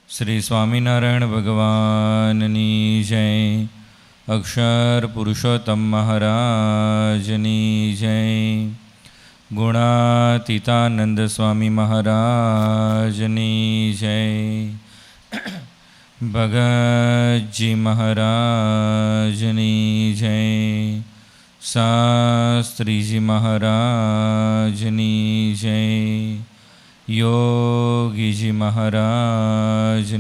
શ્રી સ્વામિનારાયણ ભગવાનની જય. અક્ષર પુરુષોત્તમ મહારાજની જય. ગુણાતીતાનંદ સ્વામી મહારાજની જય. ભગતજી મહારાજની જય. શાસ્ત્રીજી મહારાજની જય. યોગીજી મહારાજની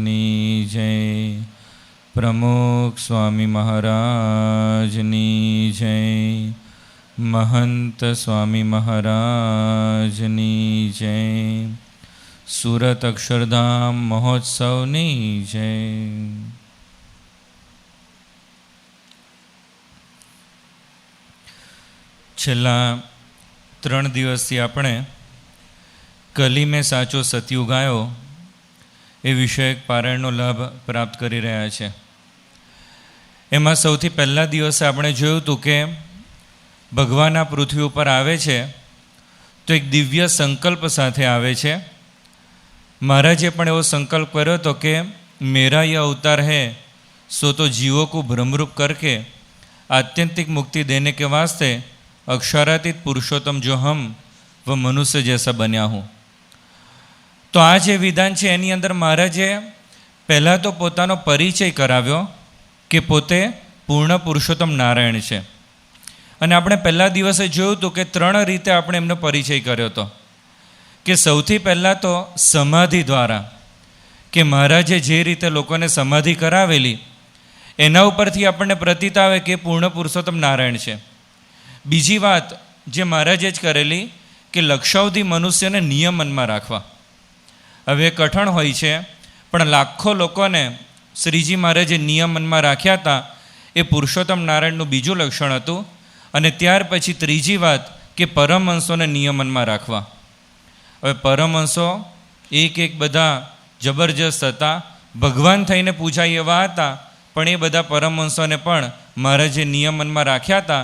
જય. પ્રમુખ સ્વામી મહારાજની જય. મહંત સ્વામી મહારાજની જય. સુરત અક્ષરધામ મહોત્સવની જય. છેલ્લા 3 દિવસથી આપણે કલી મેં સાચો સતયુગ આવ્યો એ વિષયક પારાયણનો લાભ પ્રાપ્ત કરી રહ્યા છે. એમાં સૌથી પહેલા દિવસે આપણે જોયું હતું કે ભગવાન આ પૃથ્વી ઉપર આવે છે તો એક દિવ્ય સંકલ્પ સાથે આવે છે. મહારાજે પણ એવો સંકલ્પ કર્યો હતો કે મેરા યહ અવતાર હૈ સો તો જીવો કો ભ્રમરૂપ કરકે आत्यंतिक मुक्ति देने के वास्ते अक्षरातीत पुरुषोत्तम जो हम वह मनुष्य जैसा बन्या हूँ. તો આ જે વિધાન છે એની અંદર મહારાજે પહેલાં તો પોતાનો પરિચય કરાવ્યો કે પોતે પૂર્ણ પુરુષોત્તમ નારાયણ છે. અને આપણે પહેલા દિવસે જોયું હતું કે 3 રીતે આપણે એમનો પરિચય કર્યો હતો. કે સૌથી પહેલાં તો સમાધિ દ્વારા, કે મહારાજે જે રીતે લોકોને સમાધિ કરાવેલી એના ઉપરથી આપણને પ્રતીત આવે કે પૂર્ણ પુરુષોત્તમ નારાયણ છે. બીજી વાત જે મહારાજે જ કરેલી કે લક્ષાવધિ મનુષ્યને નિયમનમાં રાખવા. હવે કઠણ હોય છે પણ લાખો લોકોને શ્રીજી મહારાજે નિયમનમાં રાખ્યા હતા. એ પુરુષોત્તમ નારાયણનું બીજું લક્ષણ હતું. અને ત્યાર પછી ત્રીજી વાત કે પરમહંસોને નિયમનમાં રાખવા. હવે પરમહંસો એક બધા જબરજસ્ત હતા, ભગવાન થઈને પૂજાય એવા હતા, પણ એ બધા પરમહંસોને પણ મહારાજે નિયમનમાં રાખ્યા હતા.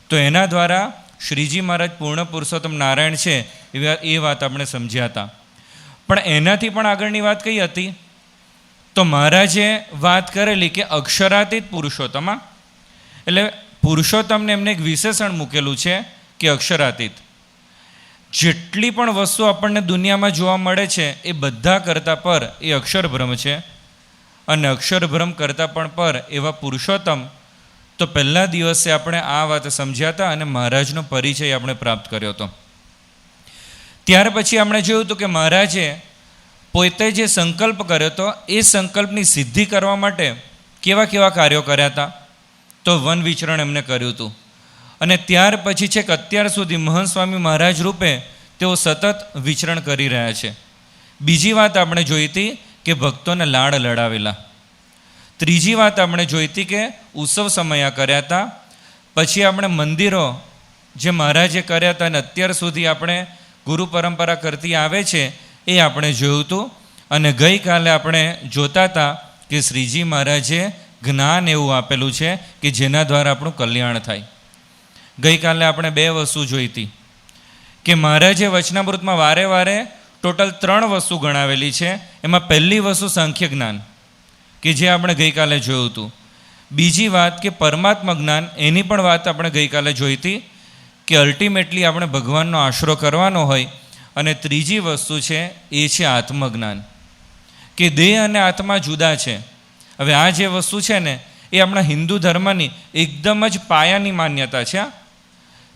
તો એના દ્વારા શ્રીજી મહારાજ પૂર્ણ પુરુષોત્તમ નારાયણ છે એ વાત આપણે સમજ્યા હતા. પણ એનાથી પણ આગળની વાત કઈ હતી? તો મહારાજે વાત કરેલી કે અક્ષરાતીત પુરુષોત્તમ. એટલે પુરુષોત્તમને એમને એક વિશેષણ મૂકેલું છે કે અક્ષરાતીત. જેટલી પણ વસ્તુ આપણને દુનિયામાં જોવા મળે છે એ બધા કરતાં પર એ અક્ષરબ્રહ્મ છે. અને અક્ષરબ્રહ્મ કરતાં પણ પર એવા પુરુષોત્તમ. તો પહેલા દિવસે આપણે આ વાત સમજ્યા હતા અને મહારાજનો પરિચય આપણે પ્રાપ્ત કર્યો હતો. ત્યાર પછી આપણે જોયું હતું કે મહારાજે પોતે જે સંકલ્પ કર્યો હતો એ સંકલ્પની સિદ્ધિ કરવા માટે કેવા કેવા કાર્યો કર્યા હતા. તો વન વિચરણ એમને કર્યું હતું. અને ત્યાર પછી છેક અત્યાર સુધી મહંત સ્વામી મહારાજ રૂપે તેઓ સતત વિચરણ કરી રહ્યા છે. બીજી વાત આપણે જોઈ હતી કે ભક્તોને લાડ લડાવેલા. ત્રીજી વાત આપણે જોઈ હતી કે ઉત્સવ સમયા કર્યા હતા. પછી આપણે મંદિરો જે મહારાજે કર્યા હતા અને અત્યાર સુધી આપણે ગુરુ પરંપરા કરતી આવે છે એ આપણે જોયું હતું. અને ગઈકાલે આપણે જોતા હતા કે શ્રીજી મહારાજે જ્ઞાન એવું આપેલું છે કે જેના દ્વારા આપણું કલ્યાણ થાય. ગઈકાલે આપણે 2 વસ્તુ જોઈ હતી કે મહારાજે વચનામૃતમાં વારે વારે ટોટલ 3 વસ્તુ ગણાવેલી છે. એમાં પહેલી વસ્તુ સાંખ્ય જ્ઞાન કે જે આપણે ગઈકાલે જોયું હતું. બીજી વાત કે પરમાત્મા જ્ઞાન, એની પણ વાત આપણે ગઈકાલે જોઈ હતી કે અલ્ટિમેટલી આપણે ભગવાનનો આશરો કરવાનો હોય. અને ત્રીજી વસ્તુ છે એ છે આત્મજ્ઞાન, કે દેહ અને આત્મા જુદા છે. હવે આ જે વસ્તુ છે ને એ આપણા હિન્દુ ધર્મની એકદમ જ પાયાની માન્યતા છે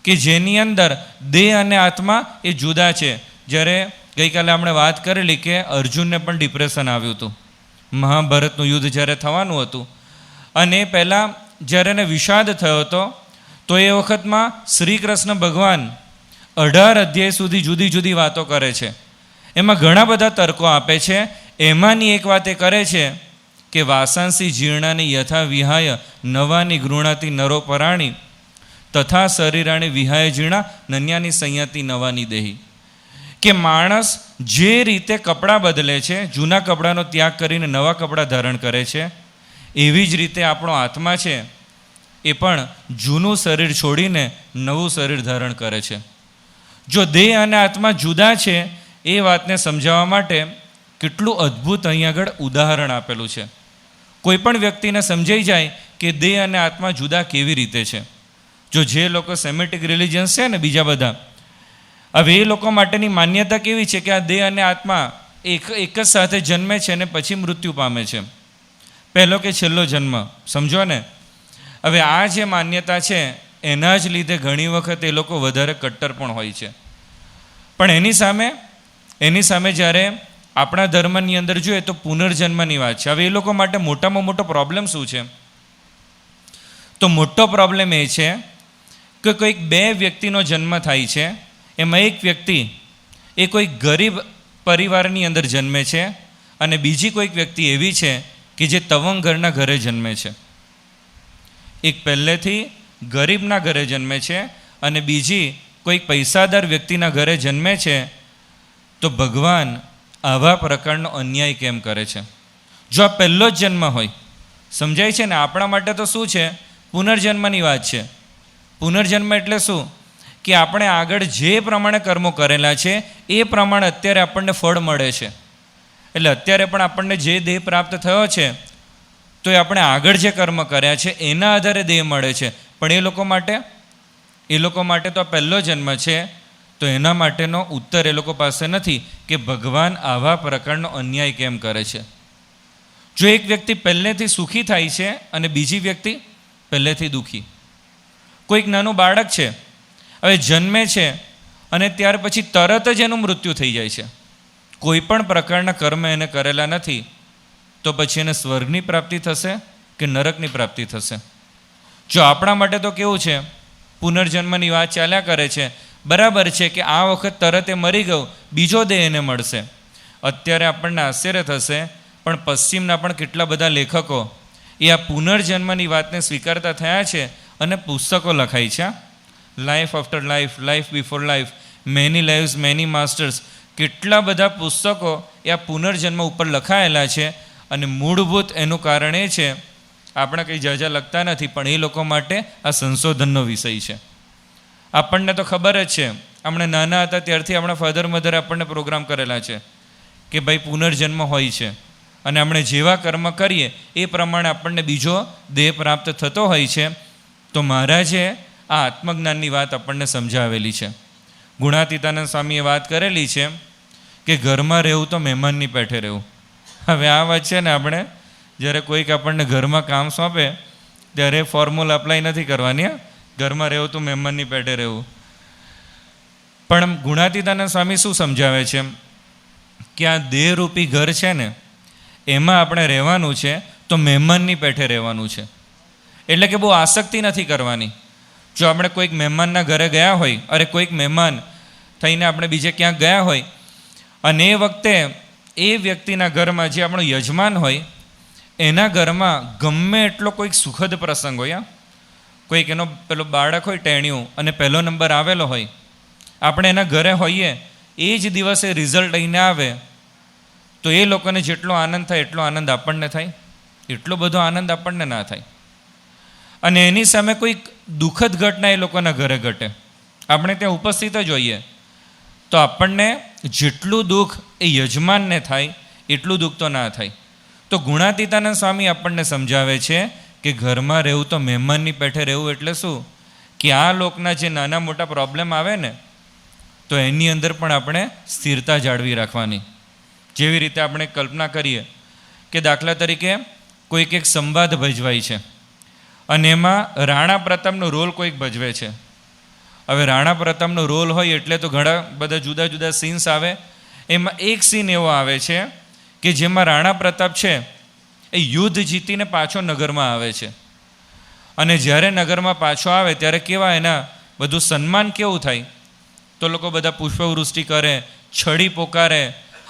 કે જેની અંદર દેહ અને આત્મા એ જુદા છે. જ્યારે ગઈકાલે આપણે વાત કરેલી કે અર્જુનને પણ ડિપ્રેશન આવ્યું હતું મહાભારતનું યુદ્ધ જ્યારે થવાનું હતું. અને પહેલાં જ્યારે એને વિષાદ થયો હતો તો એ વખતમાં શ્રી કૃષ્ણ ભગવાન 18 અધ્યાય સુધી જુદી જુદી વાતો કરે છે. એમાં ઘણા બધા તર્કો આપે છે. એમાંની એક વાત એ કરે છે કે વાસાંસી જીર્ણાની યથા વિહાય નવાની ગૃણાતી નરો પરાણી તથા શરીરાણી વિહાય જીર્ણા નન્યાની સંયતિ નવાની દેહી. કે માણસ જે રીતે કપડાં બદલે છે, જૂના કપડાનો ત્યાગ કરીને નવા કપડાં ધારણ કરે છે, એવી જ રીતે આપણો આત્મા છે એ પણ જૂનું શરીર છોડીને નવું શરીર ધારણ કરે છે. જો દેહ અને આત્મા જુદા છે એ વાતને સમજાવવા માટે કેટલું અદ્ભુત અહીં આગળ ઉદાહરણ આપેલું છે. કોઈ પણ વ્યક્તિને સમજાઈ જાય કે દેહ અને આત્મા જુદા કેવી રીતે છે. જો જે લોકો સેમેટિક રિલિજન્સ છે ને બીજા બધા, હવે એ લોકો માટેની માન્યતા કેવી છે કે આ દેહ અને આત્મા એક જ સાથે જન્મે છે ને પછી મૃત્યુ પામે છે, પહેલો કે છેલ્લો જન્મ, સમજો ને. હવે આ જે માન્યતા છે એના જ લીધે ઘણી વખત એ લોકો વધારે કટ્ટર પણ હોય છે. પણ એની સામે જ્યારે આપણા ધર્મની અંદર જોઈએ તો પુનર્જન્મની વાત છે. હવે એ લોકો માટે મોટામાં મોટો પ્રોબ્લેમ શું છે? તો મોટો પ્રોબ્લેમ એ છે કે કોઈક બે વ્યક્તિનો જન્મ થાય છે, એમાં એક વ્યક્તિ એ કોઈ ગરીબ પરિવારની અંદર જન્મે છે અને બીજી કોઈક વ્યક્તિ એવી છે કે જે તવંગ ઘરના ઘરે જન્મે છે. એક પહેલેથી ગરીબના ઘરે જન્મે છે અને બીજી કોઈક પૈસાદાર વ્યક્તિના ઘરે જન્મે છે. તો ભગવાન આવા પ્રકારનો અન્યાય કેમ કરે છે? જો આ પહેલો જ જન્મ હોય, સમજાય છે ને? આપણા માટે તો શું છે? પુનર્જન્મની વાત છે. પુનર્જન્મ એટલે શું? કે આપણે આગળ જે પ્રમાણે કર્મો કરેલા છે એ પ્રમાણે અત્યારે આપણને ફળ મળે છે. એટલે અત્યારે પણ આપણને જે દેહ પ્રાપ્ત થયો છે તો એ આપણે આગળ જે કર્મ કર્યા છે એના આધારે દેહ મળે છે. પણ એ લોકો માટે તો આ પહેલો જન્મ છે. તો એના માટેનો ઉત્તર એ લોકો પાસે નથી કે ભગવાન આવા પ્રકારનો અન્યાય કેમ કરે છે. જો એક વ્યક્તિ પહેલેથી સુખી થાય છે અને બીજી વ્યક્તિ પહેલેથી દુઃખી. કોઈક નાનું બાળક છે, હવે જન્મે છે અને ત્યાર પછી તરત જ એનું મૃત્યુ થઈ જાય છે. કોઈ પણ પ્રકારના કર્મ એને કરેલા નથી, તો પછી એને સ્વર્ગની પ્રાપ્તિ થશે કે નરકની પ્રાપ્તિ થશે? જો આપણા માટે તો કેવું છે, પુનર્જન્મની વાત ચાલ્યા કરે છે. બરાબર છે કે આ વખત તરત એ મરી ગયો, બીજો દેહ એને મળશે. અત્યારે આપણને આશ્ચર્ય થશે, પણ પશ્ચિમના પણ કેટલા બધા લેખકો એ આ પુનર્જન્મની વાતને સ્વીકારતા થયા છે અને પુસ્તકો લખાય છે. Life after life, life before life, many lives many masters, કેટલા બધા પુસ્તકો એ આ પુનર્જન્મ ઉપર લખાયેલા છે. અને મૂળભૂત એનું કારણ એ છે, આપણે કંઈ જાજા લખતા નથી, પણ એ લોકો માટે આ સંશોધનનો વિષય છે. આપણને તો ખબર જ છે, આપણે નાના હતા ત્યારથી આપણા ફાધર મધરે આપણને પ્રોગ્રામ કરેલા છે કે ભાઈ પુનર્જન્મ હોય છે અને આપણે જેવા કર્મ કરીએ એ પ્રમાણે આપણને બીજો દેહ પ્રાપ્ત થતો હોય છે. તો મહારાજે આ આત્મજ્ઞાનની વાત આપણને સમજાવેલી છે. ગુણાતીતાનંદ સ્વામીએ વાત કરેલી છે કે ઘરમાં રહેવું તો મહેમાનની પેઠે રહેવું. હવે આ વાત છે ને, આપણે જ્યારે કોઈક આપણને ઘરમાં કામ સોંપે ત્યારે ફોર્મ્યુલા અપ્લાય નથી કરવાની. ઘરમાં રહેવું તો મહેમાનની પેઠે રહેવું. પણ ગુણાતીતાનંદ સ્વામી શું સમજાવે છે કે આ દેહરૂપી ઘર છે ને એમાં આપણે રહેવાનું છે તો મહેમાનની પેઠે રહેવાનું છે. એટલે કે બહુ આસક્તિ નથી કરવાની. જો આપણે કોઈક મહેમાનના ઘરે ગયા હોય, અરે કોઈક મહેમાન થઈને આપણે બીજે ક્યાંક ગયા હોય અને એ વખતે એ વ્યક્તિના ઘરમાં જે આપણો યજમાન હોય એના ઘરમાં ગમે એટલો કોઈક સુખદ પ્રસંગ હોય, કોઈક એનો પેલો બાળક હોય ટેણિયું અને પહેલો નંબર આવેલો હોય, આપણે એના ઘરે હોઈએ, એ જ દિવસે રિઝલ્ટ લઈને આવે, તો એ લોકોને જેટલો આનંદ થાય એટલો આનંદ આપણને થાય? એટલો બધો આનંદ આપણને ના થાય. અને એની સામે કોઈક દુઃખદ ઘટના એ લોકોના ઘરે ઘટે, આપણે ત્યાં ઉપસ્થિત જ હોઈએ, તો આપણને જેટલું દુઃખ એ યજમાનને થાય એટલું દુઃખ તો ના થાય. તો ગુણાતીતાનંદ સ્વામી આપણને સમજાવે છે કે ઘરમાં રહેવું તો મહેમાનની પેઠે રહેવું. એટલે શું? કે આ લોકના જે નાના મોટા પ્રોબ્લેમ આવે ને, તો એની અંદર પણ આપણે સ્થિરતા જાળવી રાખવાની. જેવી રીતે આપણે કલ્પના કરીએ કે દાખલા તરીકે કોઈક એક સંવાદ ભજવાય છે અને એમાં રાણા પ્રતાપનો રોલ કોઈક ભજવે છે. હવે રાણા પ્રતાપનો રોલ હોય એટલે તો ઘણા બધા જુદા જુદા સીન્સ આવે. એમાં એક સીન એવો આવે છે કે જેમાં રાણા પ્રતાપ છે એ યુદ્ધ જીતીને પાછો નગરમાં આવે છે. અને જ્યારે નગરમાં પાછો આવે ત્યારે કેવા એના બધું સન્માન કેવું થાય? તો લોકો બધા પુષ્પવૃષ્ટિ કરે, છડી પોકારે,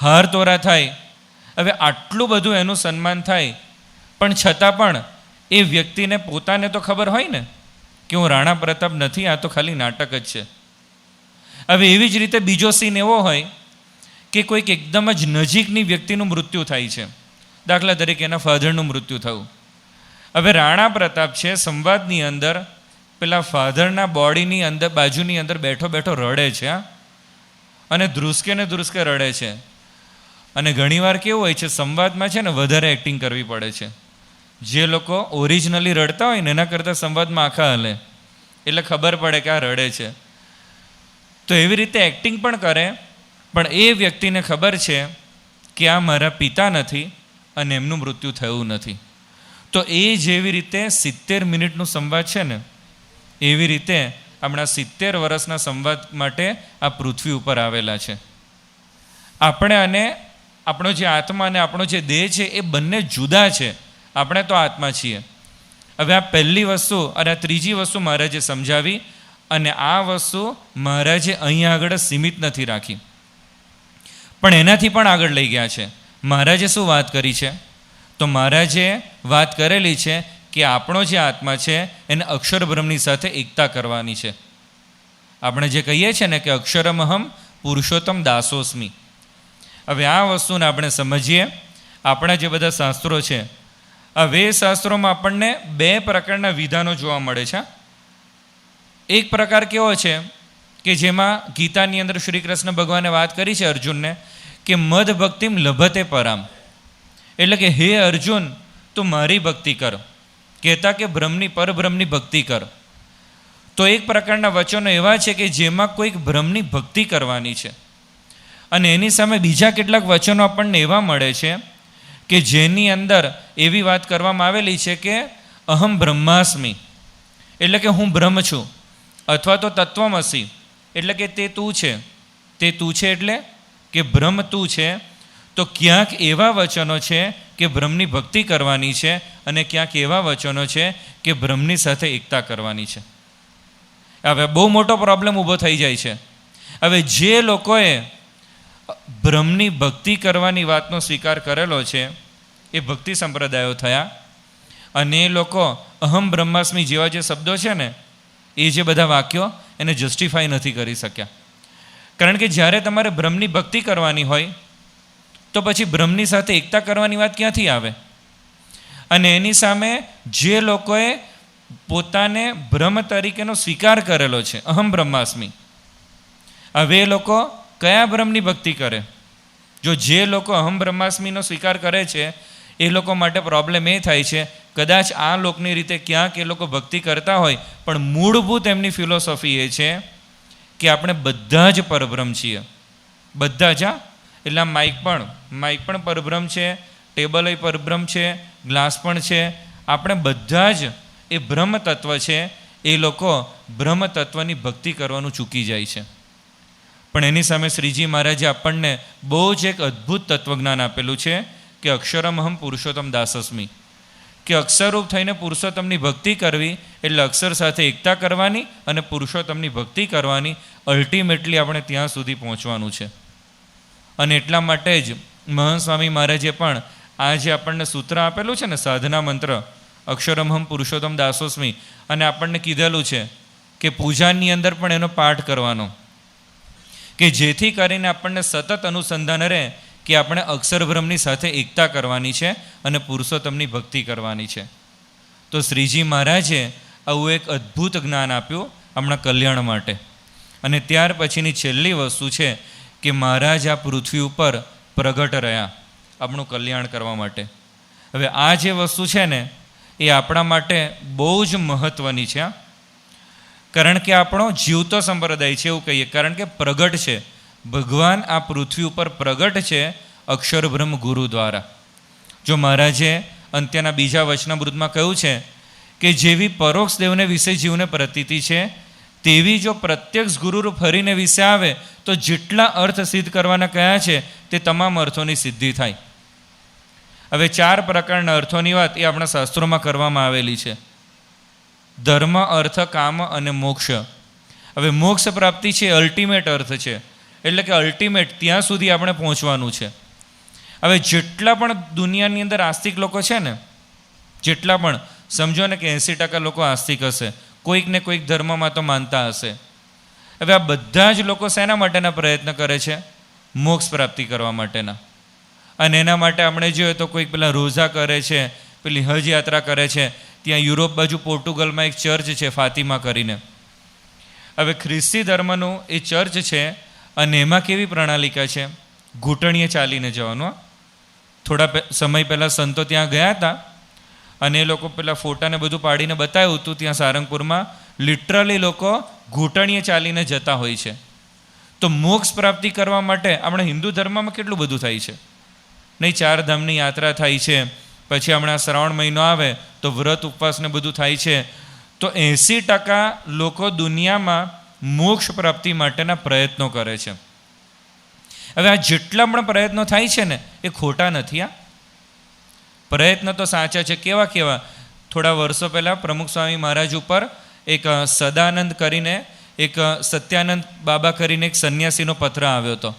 હાર તોરા થાય. હવે આટલું બધું એનું સન્માન થાય, પણ છતાં પણ એ વ્યક્તિને પોતાને તો ખબર હોય ને કે હું રાણા પ્રતાપ નથી, આ તો ખાલી નાટક જ છે. હવે એવી જ રીતે બીજો સીન એવો હોય કે કોઈક એકદમ જ નજીકની વ્યક્તિનું મૃત્યુ થાય છે. દાખલા તરીકે એના ફાધરનું મૃત્યુ થયું. હવે રાણા પ્રતાપ છે સંવાદની અંદર પેલા ફાધરના બોડીની અંદર બાજુની અંદર બેઠો બેઠો રડે છે, અને ધ્રુસકે ને ધ્રુસકે રડે છે. અને ઘણીવાર કેવું હોય છે, સંવાદમાં છે ને વધારે એક્ટિંગ કરવી પડે છે. જે લોકો ઓરિજિનલી રડતા હોય ને એના કરતાં સંવાદમાં આખા હલે, એટલે ખબર પડે કે આ રડે છે. તો એવી રીતે એક્ટિંગ પણ કરે, પણ એ વ્યક્તિને ખબર છે કે આ મારા પિતા નથી અને એમનું મૃત્યુ થયું નથી. તો એ જેવી રીતે 70 મિનિટનું સંવાદ છે ને, એવી રીતે આપણા 70 વર્ષના સંવાદ માટે આ પૃથ્વી ઉપર આવેલા છે. આપણે અને આપણો જે આત્મા અને આપણો જે દેહ છે એ બંને જુદા છે. આપણે તો આત્મા છીએ. હવે આ પહેલી વસ્તુ અને આ ત્રીજી વસ્તુ મહારાજે સમજાવી, અને આ વસ્તુ મહારાજે અહીંયા આગળ સીમિત નથી રાખી, પણ એનાથી પણ આગળ લઈ ગયા છે. મહારાજે શું વાત કરી છે? તો મહારાજે વાત કરેલી છે કે આપણો જે આત્મા છે એને અક્ષર બ્રહ્મની સાથે એકતા કરવાની છે. આપણે જે કહીએ છીએ ને કે અક્ષરમહમ પુરુષોત્તમ દાસોસ્મી. હવે આ વસ્તુને આપણે સમજીએ. આપણા જે બધા શાસ્ત્રો છે, આ વેદશાસ્ત્રોમાં આપણને 2 પ્રકારના વિધાનો જોવા મળે છે. એક પ્રકાર કેવો છે કે જેમાં ગીતાની અંદર શ્રી કૃષ્ણ ભગવાને વાત કરી છે અર્જુનને કે મદ ભક્તિમ લભતે પરામ, એટલે કે હે અર્જુન, તું મારી ભક્તિ કર. કહેતા કે પરબ્રહ્મની ભક્તિ કર. તો એક પ્રકારના વચનો એવા છે કે જેમાં કોઈક બ્રહ્મની ભક્તિ કરવાની છે, અને એની સામે બીજા કેટલાક વચનો આપણને એવા મળે છે કે જેની અંદર એવી વાત કરવામાં આવેલી છે કે અહમ બ્રહ્માસ્મિ, એટલે કે હું બ્રહ્મ છું, અથવા તો તત્વમસી, એટલે કે તે તું છે. તે તું છે એટલે કે બ્રહ્મ તું છે. તો ક્યાંક એવા વચનો છે કે બ્રહ્મની ભક્તિ કરવાની છે, અને ક્યાંક એવા વચનો છે કે બ્રહ્મની સાથે એકતા કરવાની છે. હવે બહુ મોટો પ્રોબ્લેમ ઊભો થઈ જાય છે. હવે જે લોકોએ બ્રહ્મની ભક્તિ કરવાની વાતનો સ્વીકાર કરેલો છે એ ભક્તિ સંપ્રદાયો થયા, અને એ લોકો અહમ બ્રહ્માસ્મિ જેવા જે શબ્દો છે ને, એ જે બધા વાક્યો એને જસ્ટિફાઈ નથી કરી શક્યા. કારણ કે જ્યારે તમારે બ્રહ્મની ભક્તિ કરવાની હોય તો પછી બ્રહ્મની સાથે એકતા કરવાની વાત ક્યાંથી આવે? અને એની સામે જે લોકોએ પોતાને બ્રહ્મ તરીકેનો સ્વીકાર કરેલો છે, અહમ બ્રહ્માસ્મિ, હવે એ લોકો કયા બ્રહ્મની ભક્તિ કરે? જો જે લોકો અહમ બ્રહ્માસ્મિનો સ્વીકાર કરે છે એ લોકો માટે પ્રોબ્લેમ એ થાય છે, કદાચ આ લોકની રીતે ક્યાંક એ લોકો ભક્તિ કરતા હોય, પણ મૂળભૂત એમની ફિલોસોફી એ છે કે આપણે બધા જ પરબ્રહ્મ છીએ. બધા જ. એટલે આ માઇક પણ પરબ્રહ્મ છે, ટેબલ એ પરબ્રહ્મ છે, ગ્લાસ પણ છે. આપણે બધા જ એ બ્રહ્મ તત્વ છે. એ લોકો બ્રહ્મ તત્વની ભક્તિ કરવાનું ચૂકી જાય છે. પણ એની સામે શ્રીજી મહારાજે આપણને બહુ જ એક અદ્ભુત તત્વજ્ઞાન આપેલું છે કે અક્ષરમહમ પુરુષોત્તમ દાસસ્મી, કે અક્ષરરૂપ થઈને પુરુષોત્તમની ભક્તિ કરવી એટલે અક્ષર સાથે એકતા કરવાની અને પુરુષોત્તમની ભક્તિ કરવાની. અલ્ટિમેટલી આપણે ત્યાં સુધી પહોંચવાનું છે. અને એટલા માટે જ મહંત સ્વામી મહારાજે પણ આ જે આપણને સૂત્ર આપેલું છે ને, સાધના મંત્ર અક્ષરમહમ પુરુષોત્તમ દાસોસ્મી, અને આપણને કીધેલું છે કે પૂજાની અંદર પણ એનો પાઠ કરવાનો, કે જેથી કરીને આપણને સતત અનુસંધાન રહે કે આપણે અક્ષર બ્રહ્મની સાથે એકતા કરવાની છે અને પુરુષોત્તમની ભક્તિ કરવાની છે. તો શ્રીજી મહારાજે આવું એક અદ્ભુત જ્ઞાન આપ્યું આપણા કલ્યાણ માટે. અને ત્યાર પછીની છેલ્લી વસ્તુ છે કે મહારાજ આ પૃથ્વી ઉપર પ્રગટ રહ્યા આપણું કલ્યાણ કરવા માટે. હવે આ જે વસ્તુ છે ને એ આપણા માટે બહુ જ મહત્ત્વની છે, કારણ કે આપણો જીવતો સંપ્રદાય છે એવું કહીએ. કારણ કે પ્રગટ છે, ભગવાન આ પૃથ્વી ઉપર પ્રગટ છે અક્ષર બ્રહ્મ ગુરુ દ્વારા. જો મહારાજે અંત્યના બીજા વચનામૃતમાં કહ્યું છે કે જેવી પરોક્ષ દેવને વિશે જીવને પ્રતીતિ છે, તેવી જો પ્રત્યક્ષ ગુરુ ફરીને વિશે આવે તો જેટલા અર્થ સિદ્ધ કરવાના કયા છે તે તમામ અર્થોની સિદ્ધિ થાય. હવે 4 પ્રકારના અર્થોની વાત એ આપણા શાસ્ત્રોમાં કરવામાં આવેલી છે: ધર્મ, અર્થ, કામ અને મોક્ષ. હવે મોક્ષ પ્રાપ્તિ છે અલ્ટિમેટ અર્થ છે, એટલે કે અલ્ટિમેટ ત્યાં સુધી આપણે પહોંચવાનું છે. હવે જેટલા પણ દુનિયાની અંદર આસ્તિક લોકો છે ને, જેટલા પણ, સમજો ને કે 80% લોકો આસ્તિક હશે, કોઈક ને કોઈક ધર્મમાં તો માનતા હશે. હવે આ બધા જ લોકો શેના માટેના પ્રયત્ન કરે છે? મોક્ષ પ્રાપ્તિ કરવા માટેના. અને એના માટે આપણે જોઈએ તો કોઈક પેલા રોઝા કરે છે, પેલી હજ યાત્રા કરે છે. ત્યાં યુરોપ બાજુ પોર્ટુગલમાં એક ચર્ચ છે ફાતિમા કરીને. હવે ખ્રિસ્તી ધર્મનું એ ચર્ચ છે, અને એમાં કેવી પ્રણાલિકા છે? ઘૂંટણીએ ચાલીને જવાનું. થોડા સમય પહેલાં સંતો ત્યાં ગયા હતા અને એ લોકો પેલા ફોટાને બધું પાડીને બતાવ્યું હતું. ત્યાં સારંગપુરમાં લિટરલી લોકો ઘૂંટણીએ ચાલીને જતા હોય છે. તો મોક્ષ પ્રાપ્તિ કરવા માટે આપણે હિન્દુ ધર્મમાં કેટલું બધું થાય છે નહીં. 4 ધામની યાત્રા થાય છે, પછી હમણાં શ્રાવણ મહિનો આવે તો વ્રત ઉપવાસને બધું થાય છે. તો 80% લોકો દુનિયામાં મોક્ષ પ્રાપ્તિ માટેના પ્રયત્નો કરે છે. હવે આ જેટલા પણ પ્રયત્નો થાય છે ને એ ખોટા નથી. આ પ્રયત્ન તો સાચા છે. કેવા કેવા? થોડા વર્ષો પહેલાં પ્રમુખ સ્વામી મહારાજ ઉપર એક સદાનંદ કરીને, એક સત્યાનંદ બાબા કરીને એક સંન્યાસીનો પત્ર આવ્યો હતો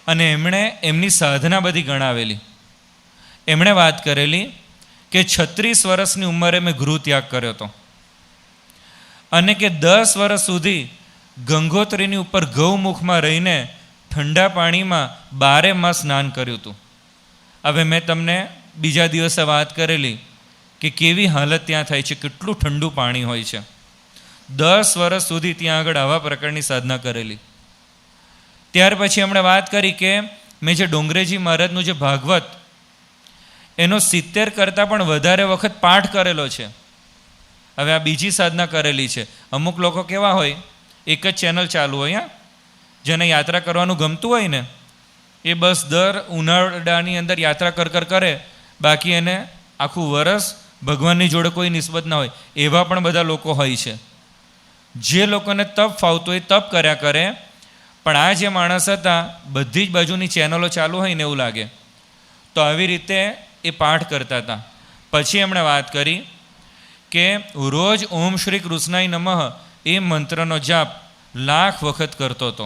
અને એમણે એમની સાધના બધી ગણાવેલી. એમણે વાત કરેલી કે 36 વર્ષની ઉંમરે મેં ગૃહ ત્યાગ કર્યો હતો અને કે 10 વર્ષ સુધી ગંગોત્રીની ઉપર ગૌમુખમાં રહીને ઠંડા પાણીમાં 12 માસ સ્નાન કર્યું હતું. હવે મેં તમને બીજા દિવસે વાત કરેલી કે કેવી હાલત ત્યાં થાય છે, કેટલું ઠંડુ પાણી હોય છે. 10 વર્ષ સુધી ત્યાં આગળ આવા પ્રકારની સાધના કરેલી. ત્યાર પછી એમણે વાત કરી કે મેં જે ડોંગરેજી મહારાજનું જે ભાગવત એનો 70 કરતાં પણ વધારે વખત પાઠ કરેલો છે. હવે આ બીજી સાધના કરેલી છે. અમુક લોકો કેવા હોય, એક જ ચેનલ ચાલુ હોય, જેને યાત્રા કરવાનું ગમતું હોય ને એ બસ દર ઉનાળાની અંદર યાત્રા કરે, બાકી એને આખું વરસ ભગવાનની જોડે કોઈ નિસ્બત ના હોય. એવા પણ બધા લોકો હોય છે. જે લોકોને તપ ફાવતું હોય તપ કર્યા કરે, પણ આ જે માણસ હતા બધી જ બાજુની ચેનલો ચાલુ હોય ને એવું લાગે. તો આવી રીતે એ પાઠ કરતા હતા. પછી એમણે વાત કરી કે રોજ ઓમ શ્રી કૃષ્ણાય નમઃ એ મંત્રનો જાપ 1,00,000 વખત કરતો હતો.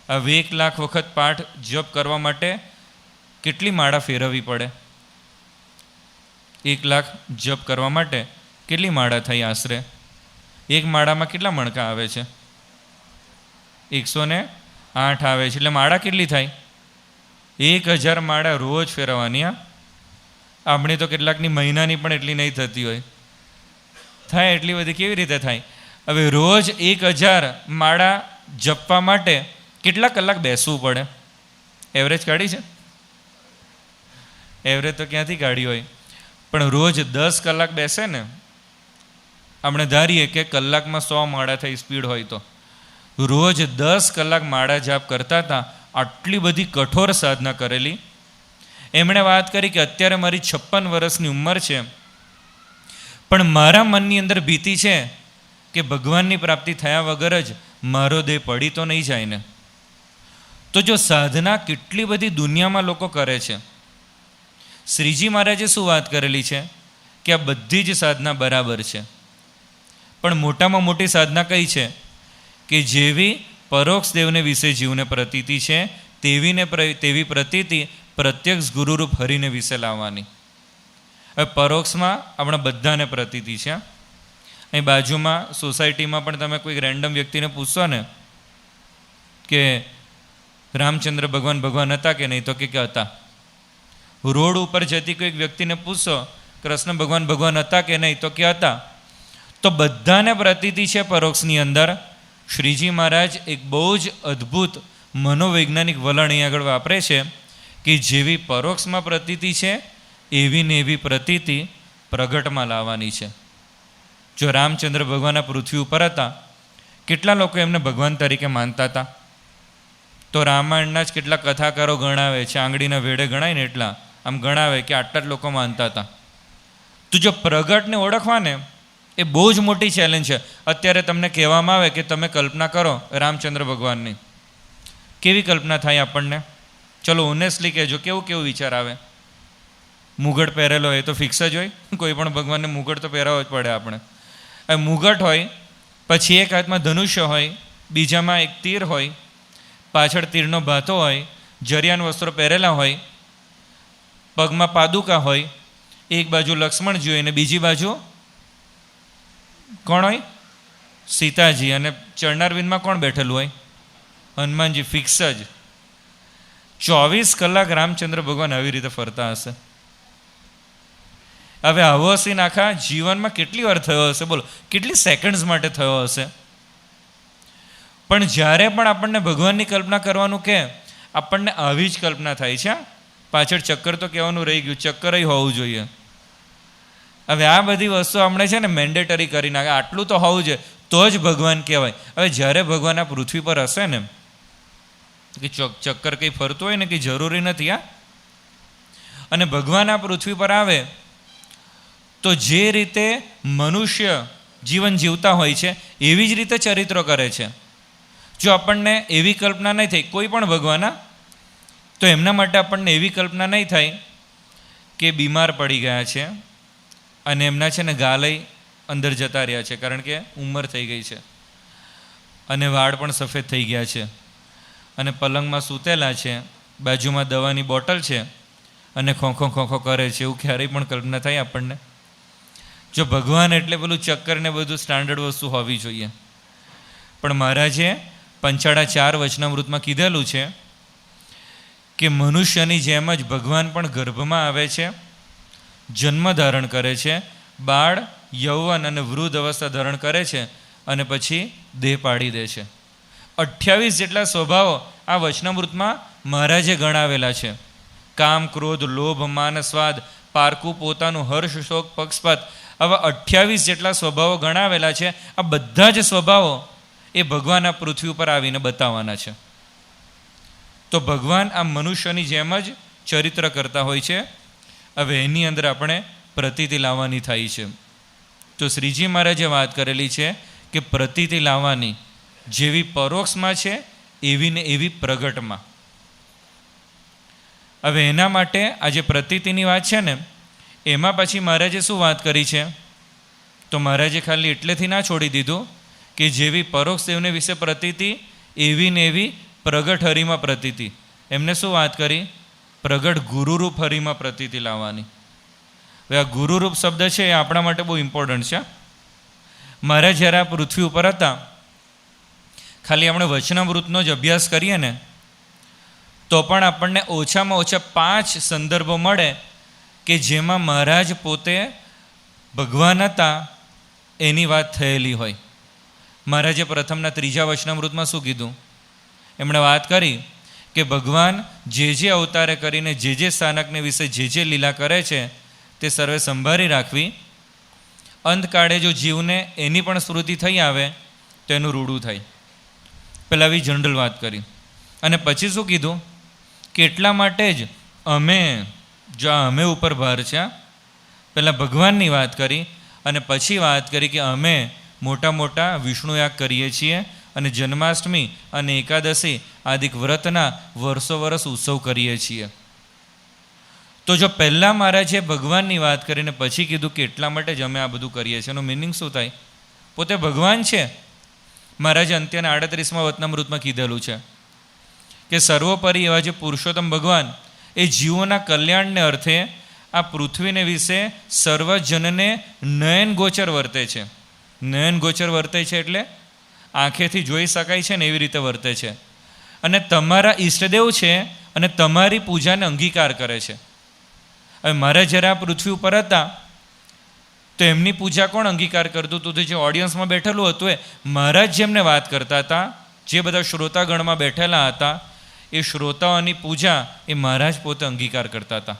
હવે 1,00,000 વખત પાઠ જપ કરવા માટે કેટલી માળા ફેરવવી પડે? 1,00,000 જપ કરવા માટે કેટલી માળા થઈ? આશરે એક માળામાં કેટલા મણકા આવે છે? 108 આવે છે. એટલે માળા કેટલી થાય? 1,000 માળા રોજ ફેરવવાની. આપણી તો કેટલાકની મહિનાની પણ એટલી નહીં થતી હોય. થાય એટલી બધી કેવી રીતે થાય? હવે રોજ 1,000 માળા જપવા માટે કેટલા કલાક બેસવું પડે? એવરેજ કાઢી છે? એવરેજ તો ક્યાંથી કાઢી હોય, પણ રોજ 10 કલાક બેસે ને, આપણે ધારીએ કે કલાકમાં 100 માળા થઈ સ્પીડ હોય તો રોજ 10 કલાક માળા જાપ કરતા હતા. આટલી બધી કઠોર સાધના કરેલી. એમણે વાત કરી કે અત્યારે મારી 56 વર્ષની ઉંમર છે, પણ મારા મનની અંદર ભીતિ છે કે ભગવાનની પ્રાપ્તિ થયા વગર જ મારો દેહ પડી તો નહીં જાય ને. તો જો સાધના કેટલી બધી દુનિયામાં લોકો કરે છે. શ્રીજી મહારાજે શું વાત કરેલી છે કે આ બધી જ સાધના બરાબર છે, પણ મોટામાં મોટી સાધના કઈ છે કે જેવી પરોક્ષ દેવને વિશે જીવને પ્રતીતિ છે તેવી પ્રતીતિ પ્રત્યક્ષ ગુરુરૂપ હરિને વિશે લાવવાની. હવે પરોક્ષમાં આપણા બધાને પ્રતીતિ છે. અહીં બાજુમાં સોસાયટીમાં પણ તમે કોઈ રેન્ડમ વ્યક્તિને પૂછશો ને કે રામચંદ્ર ભગવાન હતા કે નહીં, તો કે હતા. રોડ ઉપર જતી કોઈક વ્યક્તિને પૂછશો કૃષ્ણ ભગવાન હતા કે નહીં, તો કે હતા. તો બધાને પ્રતીતિ છે પરોક્ષની અંદર. શ્રીજી મહારાજ એક બહુ જ અદ્ભુત મનોવૈજ્ઞાનિક વલણ અહીં આગળ વાપરે છે કે જેવી પરોક્ષમાં પ્રતીતિ છે એવી ને એવી પ્રતીતિ પ્રગટમાં લાવવાની છે. જો રામચંદ્ર ભગવાન પૃથ્વી ઉપર હતા, કેટલા લોકો એમને ભગવાન તરીકે માનતા હતા? તો રામાયણના જ કેટલા કથાકારો ગણાવે છે, આંગળીના વેડે ગણાય ને એટલા આમ ગણાવે કે આટલા જ લોકો માનતા હતા. તો જો પ્રગટને ઓળખવા ને એ બહુ જ મોટી ચેલેન્જ છે. અત્યારે તમને કહેવામાં આવે કે તમે કલ્પના કરો રામચંદ્ર ભગવાનની, કેવી કલ્પના થાય આપણને? ચલો ઓનેસ્ટલી કહેજો, કેવું વિચાર આવે? મુગટ પહેરેલો હોય તો ફિક્સ જ હોય, કોઈ પણ ભગવાનને મુગટ તો પહેરાવો જ પડે આપણે. હવે મુગટ હોય, પછી એક હાથમાં ધનુષ્ય હોય, બીજામાં એક તીર હોય, પાછળ તીરનો ભાતો હોય, જરિયાન વસ્ત્રો પહેરેલા હોય, પગમાં પાદુકા હોય, એક બાજુ લક્ષ્મણજી હોય અને બીજી બાજુ કોણ હોય? સીતાજી. અને ચરણારવિંદમાં કોણ બેઠેલું હોય? હનુમાનજી. ફિક્સ જ. 24 કલાક રામચંદ્ર ભગવાન આવી રીતે ફરતા હશે. હવે આવો સીન આખા જીવનમાં કેટલી વાર થયો હશે? બોલો, કેટલી સેકન્ડ્સ માટે થયો હશે? પણ જ્યારે પણ આપણને ભગવાનની કલ્પના કરવાનું કે આપણને આવી જ કલ્પના થાય છે. પાછળ ચક્કર તો કહેવાનું રહી ગયું, ચક્કર હોવું જોઈએ. હવે આ બધી વસ્તુ આપણે છે ને મેન્ડેટરી કરી નાખે, આટલું તો હોવું જોઈએ તો જ ભગવાન કહેવાય. હવે જ્યારે ભગવાન આ પૃથ્વી પર હશે ને, કે ચક્કર કંઈ ફરતું હોય ને કંઈ જરૂરી નથી આ. અને ભગવાન આ પૃથ્વી પર આવે તો જે રીતે મનુષ્ય જીવન જીવતા હોય છે એવી જ રીતે ચરિત્રો કરે છે. જો આપણને એવી કલ્પના નહીં થઈ કોઈ પણ ભગવાનના, તો એમના માટે આપણને એવી કલ્પના નહીં થાય કે બીમાર પડી ગયા છે અને એમના છે ને ગાલય અંદર જતા રહ્યા છે કારણ કે ઉંમર થઈ ગઈ છે અને વાળ પણ સફેદ થઈ ગયા છે અને પલંગમાં સૂતેલા છે, બાજુમાં દવાની બોટલ છે અને ખોખો ખોખો કરે છે, એવું ક્યારેય પણ કલ્પના થાય આપણને? જો ભગવાન એટલે પેલું ચક્કર ને બધું સ્ટાન્ડર્ડ વસ્તુ હોવી જોઈએ. પણ મહારાજે પંચાળા 4 વચનામૃતમાં કીધેલું છે કે મનુષ્યની જેમ જ ભગવાન પણ ગર્ભમાં આવે છે, જન્મ ધારણ કરે છે, બાળ, યૌવન અને વૃદ્ધ અવસ્થા ધારણ કરે છે અને પછી દેહ પાડી દે છે. 28 જેટલા સ્વભાવો આ વચનામૃતમાં મહારાજે ગણાવેલા છે. કામ, ક્રોધ, લોભ, માન, સ્વાદ, પારકું, પોતાનું, હર્ષ, શોક, પક્ષપાત, આવા 28 જેટલા સ્વભાવો ગણાવેલા છે. આ બધા જ સ્વભાવો એ ભગવાન આ પૃથ્વી ઉપર આવીને બતાવવાના છે. તો ભગવાન આ મનુષ્યની જેમ જ ચરિત્ર કરતા હોય છે. હવે એની અંદર આપણે પ્રતીતિ લાવવાની થાય છે. તો શ્રીજી મહારાજે વાત કરેલી છે કે પ્રતીતિ લાવવાની જેવી પરોક્ષમાં છે એવી ને એવી પ્રગટમાં. હવે એના માટે આ જે પ્રતીતિની વાત છે ને એમાં પછી મહારાજે શું વાત કરી છે? તો મહારાજે ખાલી એટલેથી ના છોડી દીધું કે જેવી પરોક્ષ દેવને વિશે પ્રતીતિ એવી ને એવી પ્રગટ હરિમાં પ્રતીતિ. એમને શું વાત કરી? પ્રગટ ગુરુરૂપ હરિમાં પ્રતીતિ લાવવાની. હવે આ ગુરુરૂપ શબ્દ છે એ આપણા માટે બહુ ઇમ્પોર્ટન્ટ છે. મહારાજ જ્યારે આ પૃથ્વી ઉપર હતા, ખાલી આપણે વચનામૃતનો જ અભ્યાસ કરીએ ને તો પણ આપણને ઓછામાં ઓછા 5 સંદર્ભો મળે કે જેમાં મહારાજ પોતે ભગવાન હતા એની વાત થયેલી હોય. મહારાજે પ્રથમના 3જા વચનામૃતમાં શું કીધું? એમણે વાત કરી કે ભગવાન જે અવતારે કરીને જે સ્થાનકને વિશે જે લીલા કરે છે તે સર્વે સંભાળી રાખવી. અંતકાળે જો જીવને એની પણ સ્મૃતિ થઈ આવે તો એનું રૂડું થાય. પહેલાં આવી જનરલ વાત કરી અને પછી શું કીધું કે એટલા માટે જ અમે જો અમે ઉપર ભાર છે. પહેલાં ભગવાનની વાત કરી અને પછી વાત કરી કે અમે મોટા મોટા વિષ્ણુયાગ કરીએ છીએ અને જન્માષ્ટમી અને એકાદશી આદિક વ્રતના વર્ષો ઉત્સવ કરીએ છીએ. તો જો પહેલાં મહારાજે ભગવાનની વાત કરીને પછી કીધું કે એટલા માટે જ અમે આ બધું કરીએ છીએ, એનું મિનિંગ શું થાય? પોતે ભગવાન છે. મહારાજે અંત્યના 38મા વચનામૃતમાં કીધેલું છે કે સર્વોપરી એવા જે પુરુષોત્તમ ભગવાન એ જીવોના કલ્યાણને અર્થે આ પૃથ્વીને વિશે સર્વજનને નયન ગોચર વર્તે છે. નયન ગોચર વર્તે છે એટલે આંખેથી જોઈ શકાય છે ને એવી રીતે વર્તે છે. અને તમારા ઈષ્ટદેવ છે અને તમારી પૂજાને અંગીકાર કરે છે. હવે મહારાજ જ્યારે આ પૃથ્વી ઉપર હતા તો એમની પૂજા કોણ અંગીકાર કરતું હતું? તો જે ઓડિયન્સમાં બેઠેલું હતું એ મહારાજ જેમને વાત કરતા હતા, જે બધા શ્રોતાગણમાં બેઠેલા હતા, એ શ્રોતાઓની પૂજા એ મહારાજ પોતે અંગીકાર કરતા હતા.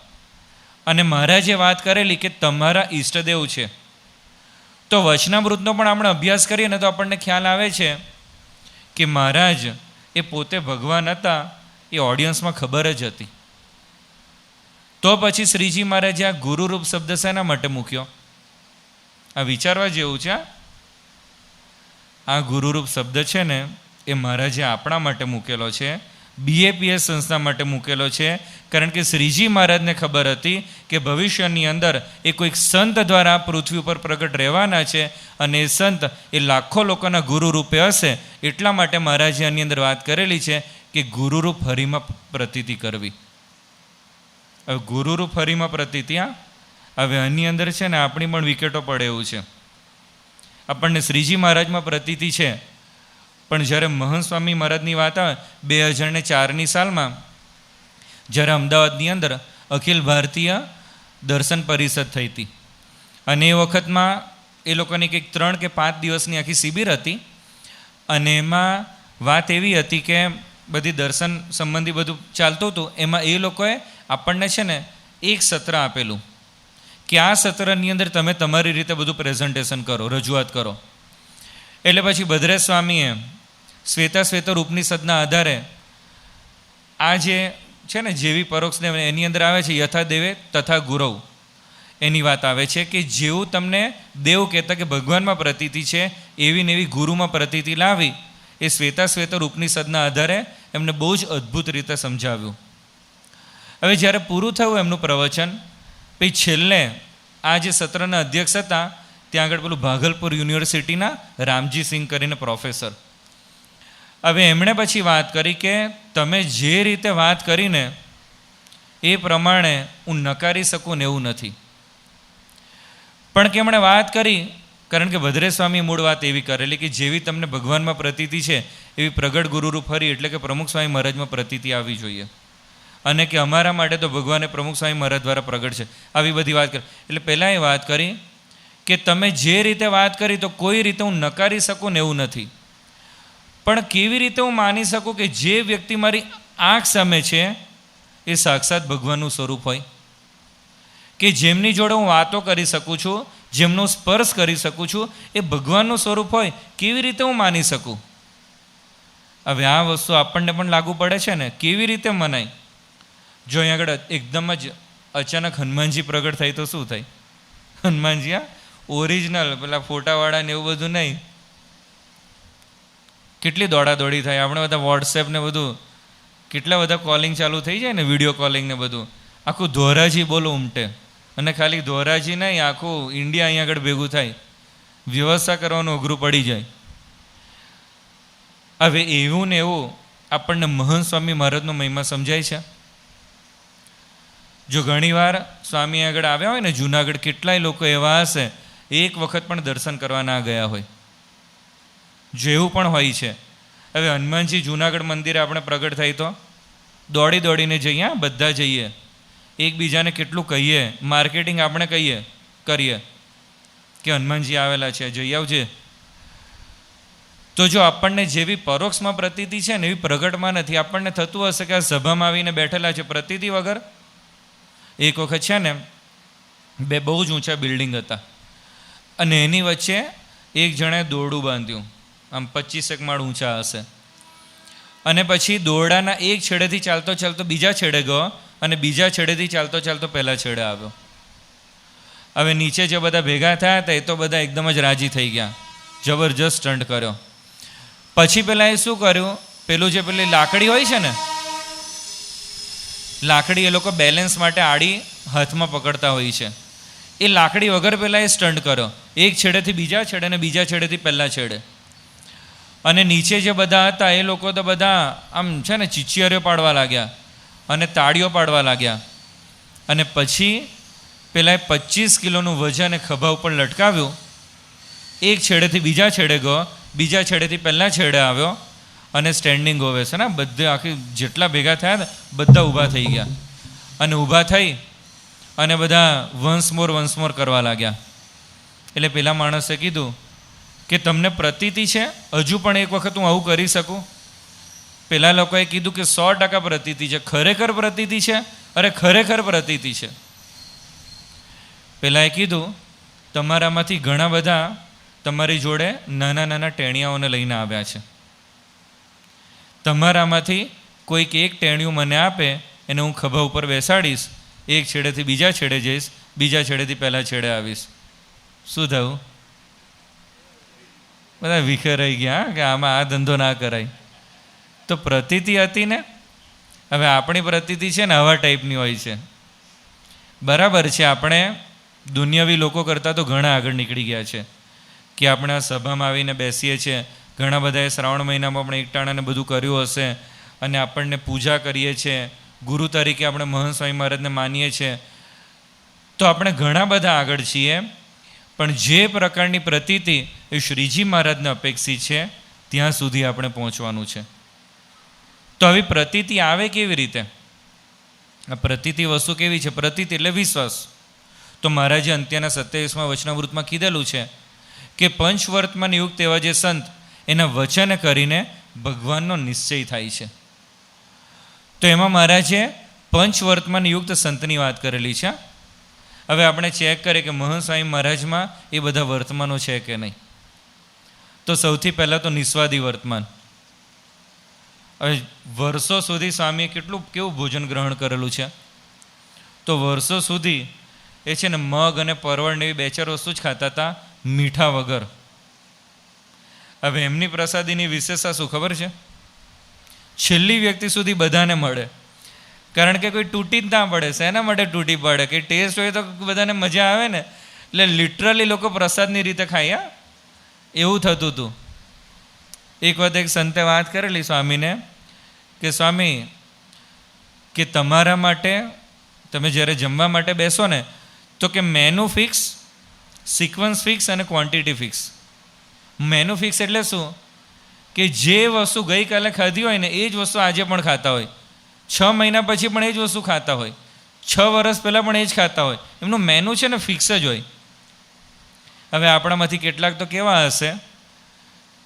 અને મહારાજે વાત કરેલી કે તમારા ઈષ્ટદેવ છે. તો વચનામૃતનો પણ આપણે અભ્યાસ કરીએ ને તો આપણને ખ્યાલ આવે છે કે મહારાજ એ પોતે ભગવાન હતા એ ઓડિયન્સમાં ખબર જ હતી. તો પછી શ્રીજી મહારાજે આ ગુરુરૂપ શબ્દ શેના માટે મૂક્યો? આ વિચારવા જેવું છે. આ ગુરુરૂપ શબ્દ છે ને એ મહારાજે આપણા માટે મૂકેલો છે, BAPS સંસ્થા માટે મૂકેલો છે. કારણ કે શ્રીજી મહારાજને ખબર હતી કે ભવિષ્યની અંદર એ કોઈક સંત દ્વારા પૃથ્વી ઉપર પ્રગટ રહેવાના છે અને એ સંત એ લાખો લોકોના ગુરુ રૂપે હશે. એટલા માટે મહારાજે આની અંદર વાત કરેલી છે કે ગુરુરૂપ હરિમાં પ્રતીતિ કરવી. હવે ગુરુરૂપ હરિમાં પ્રતીતિ, હવે આની અંદર છે ને આપણી પણ વિકેટો પડે એવું છે. આપણને શ્રીજી મહારાજમાં પ્રતીતિ છે, પણ જ્યારે મહંત સ્વામી મહારાજની વાત આવે 2004ની સાલમાં જ્યારે અમદાવાદની અંદર અખિલ ભારતીય દર્શન પરિષદ થઈ હતી અને એ વખતમાં એ લોકોની કંઈક 3 કે 5 દિવસની આખી શિબિર હતી અને એમાં વાત એવી હતી કે બધી દર્શન સંબંધી બધું ચાલતું હતું. એમાં એ લોકોએ આપણને છે ને એક સત્ર આપેલું કે આ સત્રની અંદર તમે તમારી રીતે બધું પ્રેઝન્ટેશન કરો, રજૂઆત કરો. એટલે પછી ભદ્રેશ સ્વામીએ શ્વેતાશ્વેતર ઉપનિષદના આધારે આ જે છે ને જેવી પરોક્ષને એની અંદર આવે છે યથા દેવે તથા ગુરવ, એની વાત આવે છે કે જેવું તમને દેવ કહેતા કે ભગવાનમાં પ્રતીતિ છે એવી ને એવી ગુરુમાં પ્રતીતિ લાવી, એ શ્વેતાશ્વેતર ઉપનિષદના આધારે એમને બહુ જ અદ્ભુત રીતે સમજાવ્યું. હવે જ્યારે પૂરું થયું એમનું પ્રવચન, પછી છેલ્લે આ જે સત્રના અધ્યક્ષ હતા ત્યાં આગળ પેલું ભાગલપુર યુનિવર્સિટીના રામજી સિંહ કરીને પ્રોફેસર, હવે એમણે પછી વાત કરી કે તમે જે રીતે વાત કરીને એ પ્રમાણે હું નકારી શકું ને એવું નથી. પણ કે એમણે વાત કરી, કારણ કે ભદ્રેશ સ્વામી મૂળ વાત એવી કરેલી કે જેવી તમને ભગવાનમાં પ્રતીતિ છે એવી પ્રગટ ગુરુરૂપ ફરી એટલે કે પ્રમુખ સ્વામી મહારાજમાં પ્રતીતિ આવવી જોઈએ, અને કે અમારા માટે તો ભગવાને પ્રમુખ સ્વામી મહારાજ દ્વારા પ્રગટ છે. આવી બધી વાત કરી. એટલે પહેલાં એ વાત કરી કે તમે જે રીતે વાત કરી તો કોઈ રીતે હું નકારી શકું ને એવું નથી, પણ કેવી રીતે હું માની શકું કે જે વ્યક્તિ મારી આંખ સામે છે એ સાક્ષાત ભગવાનનું સ્વરૂપ હોય, કે જેમની જોડે હું વાતો કરી શકું છું, જેમનો સ્પર્શ કરી શકું છું એ ભગવાનનું સ્વરૂપ હોય, કેવી રીતે હું માની શકું? હવે આ વસ્તુ આપણને પણ લાગુ પડે છે ને, કેવી રીતે મનાય? જો અહીં આગળ એકદમ જ અચાનક હનુમાનજી પ્રગટ થાય તો શું થાય? હનુમાનજી આ ઓરિજિનલ પેલા ફોટાવાળા ને એવું બધું નહીં, કેટલી દોડાદોડી થાય. આપણે બધા વોટ્સએપ ને બધું કેટલા બધા કોલિંગ ચાલુ થઈ જાય ને, વિડીયો કોલિંગ ને બધું. આખું ધોરાજી બોલો ઉમટે, અને ખાલી ધોરાજી નહીં આખું ઇન્ડિયા અહીંયા આગળ ભેગું થાય, વ્યવસ્થા કરવાનું અઘરું પડી જાય. હવે એવું ને એવું આપણને મહંત સ્વામી મહારાજનો મહિમા સમજાય છે. જો ઘણીવાર સ્વામી આગળ આવ્યા હોય ને જુનાગઢ, કેટલાય લોકો એવા હશે એક વખત પણ દર્શન કરવા ના ગયા હોય, જેવું પણ હોય છે. હવે હનુમાનજી જુનાગઢ મંદિરે આપણે પ્રગટ થાય તો દોડી દોડીને જઈએ, બધા જઈએ, એકબીજાને કેટલું કહીએ, માર્કેટિંગ આપણે કરીએ કે હનુમાનજી આવેલા છે, જઈ આવજે. તો જો આપણને જેવી પરોક્ષમાં પ્રતીતિ છે ને એવી પ્રગટમાં નથી. આપણને થતું હશે કે આ સભામાં આવીને બેઠેલા છે પ્રતીતિ વગર. એક વખત છે ને બે બહુ જ ઊંચા બિલ્ડિંગ હતા, અને એની વચ્ચે એક જણે દોરડું બાંધ્યું, આમ 25 માળ ઊંચા હશે, અને પછી દોરડાના એક છેડેથી ચાલતો ચાલતો બીજા છેડે ગયો, અને બીજા છેડેથી ચાલતો ચાલતો પહેલા છેડે આવ્યો. હવે નીચે જે બધા ભેગા થયા હતા એ તો બધા એકદમ જ રાજી થઈ ગયા, જબરજસ્ત સ્ટન્ટ કર્યો. પછી પેલા એ શું કર્યું, પેલું જે પેલી લાકડી હોય છે ને, લાકડી એ લોકો બેલેન્સ માટે આડી હાથમાં પકડતા હોય છે, એ લાકડી વગર પેલા એ સ્ટન્ટ કર્યો, એક છેડેથી બીજા છેડે ને બીજા છેડેથી પહેલા છેડે. અને નીચે જે બધા હતા એ લોકો તો બધા આમ છે ને ચીચિયારીઓ પાડવા લાગ્યા અને તાળીઓ પાડવા લાગ્યા. અને પછી પેલા 25 કિલોનું વજન એ ખભા ઉપર લટકાવ્યું, એક છેડેથી બીજા છેડે ગયો, બીજા છેડેથી પહેલા છેડે આવ્યો, અને સ્ટેન્ડિંગ ઓવેશન. ને બધે આખી જેટલા ભેગા થયા ને બધા ઊભા થઈ ગયા, અને ઊભા થઈ અને બધા વન્સ મોર કરવા લાગ્યા. એટલે પેલા માણસે કીધું કે તમને પ્રતીતિ છે હજુ પણ એક વખત હું આવું કરી શકું? પેલા લોકોએ કીધું કે 100% પ્રતીતિ છે. ખરેખર પ્રતીતિ છે? અરે ખરેખર પ્રતીતિ છે. પેલાએ કીધું તમારામાંથી ઘણા બધા તમારી જોડે નાના નાના ટેણિયાઓને લઈને આવ્યા છે, તમારામાંથી કોઈક એક ટેણિયું મને આપે, એને હું ખભા ઉપર બેસાડીશ, એક છેડેથી બીજા છેડે જઈશ, બીજા છેડેથી પહેલા છેડે આવીશ. શું થયું? બધા વિખેરાઈ ગયા કે આમાં આ ધંધો ના કરાય. તો પ્રતીતિ હતી ને. હવે આપણી પ્રતીતિ છે ને આવા ટાઈપની હોય છે. બરાબર છે, આપણે દુનિયાવી લોકો કરતાં તો ઘણા આગળ નીકળી ગયા છે કે આપણે આ સભામાં આવીને બેસીએ છીએ. ઘણા બધાએ શ્રાવણ મહિનામાં આપણે એકટાણાને બધું કર્યું હશે, અને આપણને પૂજા કરીએ છીએ, ગુરુ તરીકે આપણે મહંત સ્વામી મહારાજને માનીએ છીએ. તો આપણે ઘણા બધા આગળ છીએ, પણ જે પ્રકારની પ્રતીતિ એ શ્રીજી મહારાજને અપેક્ષિત છે ત્યાં સુધી આપણે પહોંચવાનું છે. તો આવી પ્રતીતિ આવે કેવી રીતે? આ પ્રતીતિ વસ્તુ કેવી છે? પ્રતીતિ એટલે વિશ્વાસ. તો મહારાજે અંત્યના 27મા વચનામૃતમાં કીધેલું છે કે પંચવર્તમાન યુક્ત એવા જે સંત એના વચન કરીને ભગવાનનો નિશ્ચય થાય છે. તો એમાં મહારાજે પંચવર્તમાન યુક્ત સંતની વાત કરેલી છે. હવે આપણે ચેક કરીએ કે મહંત સ્વામી મહારાજમાં એ બધા વર્તમાનો છે કે નહીં. તો સૌથી પહેલાં તો નિસ્વાદી વર્તમાન. હવે વર્ષો સુધી સ્વામીએ કેવું ભોજન ગ્રહણ કરેલું છે. તો વર્ષો સુધી એ છે ને મગ અને પરવળ એવી 2-4 વસ્તુ જ ખાતા હતા, મીઠા વગર. હવે એમની પ્રસાદીની વિશેષતા શું ખબર છે? છેલ્લી વ્યક્તિ સુધી બધાને મળે. કારણ કે કોઈ તૂટી જ ના પડે. શેના માટે તૂટી પડે? કે ટેસ્ટ હોય તો બધાને મજા આવે ને. એટલે લિટરલી લોકો પ્રસાદની રીતે ખાય. એવું થતું હતું. એક વખત એક સંતે વાત કરેલી સ્વામીને કે સ્વામી, કે તમારા માટે તમે જ્યારે જમવા માટે બેસો ને તો કે મેનુ ફિક્સ, સિક્વન્સ ફિક્સ અને ક્વોન્ટિટી ફિક્સ. મેનુ ફિક્સ એટલે શું? કે જે વસ્તુ ગઈકાલે ખાધી હોય ને એ જ વસ્તુ આજે પણ ખાતા હોય, 6 મહિના પછી પણ એ જ વસ્તુ ખાતા હોય, 6 વર્ષ પહેલાં પણ એ જ ખાતા હોય. એમનું મેનુ છે ને ફિક્સ જ હોય. હવે આપણામાંથી કેટલાક તો કેવા હશે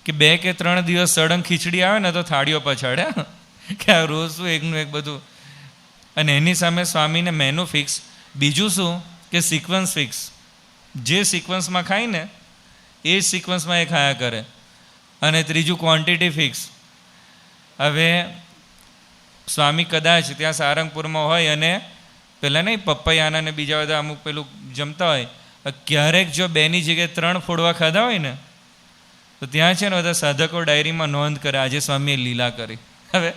કે 2 કે 3 દિવસ સળંગ ખીચડી આવે ને તો થાળીઓ પછાડે કે આ રોજ શું એકનું એક બધું. અને એની સામે સ્વામીને મેનુ ફિક્સ. બીજું શું કે સિક્વન્સ ફિક્સ. જે સિક્વન્સમાં ખાય ને એ જ સિક્વન્સમાં એ ખાયા કરે. અને ત્રીજું ક્વોન્ટિટી ફિક્સ. હવે સ્વામી કદાચ ત્યાં સારંગપુરમાં હોય અને પેલા નહીં પપૈયાના ને બીજા બધા અમુક પેલું જમતા હોય, ક્યારેક જો 2ની જગ્યાએ 3 ફોડવા ખાધા હોય ને તો ત્યાં છે ને બધા સાધકો ડાયરીમાં નોંધ કરે આજે સ્વામીએ લીલા કરી. હવે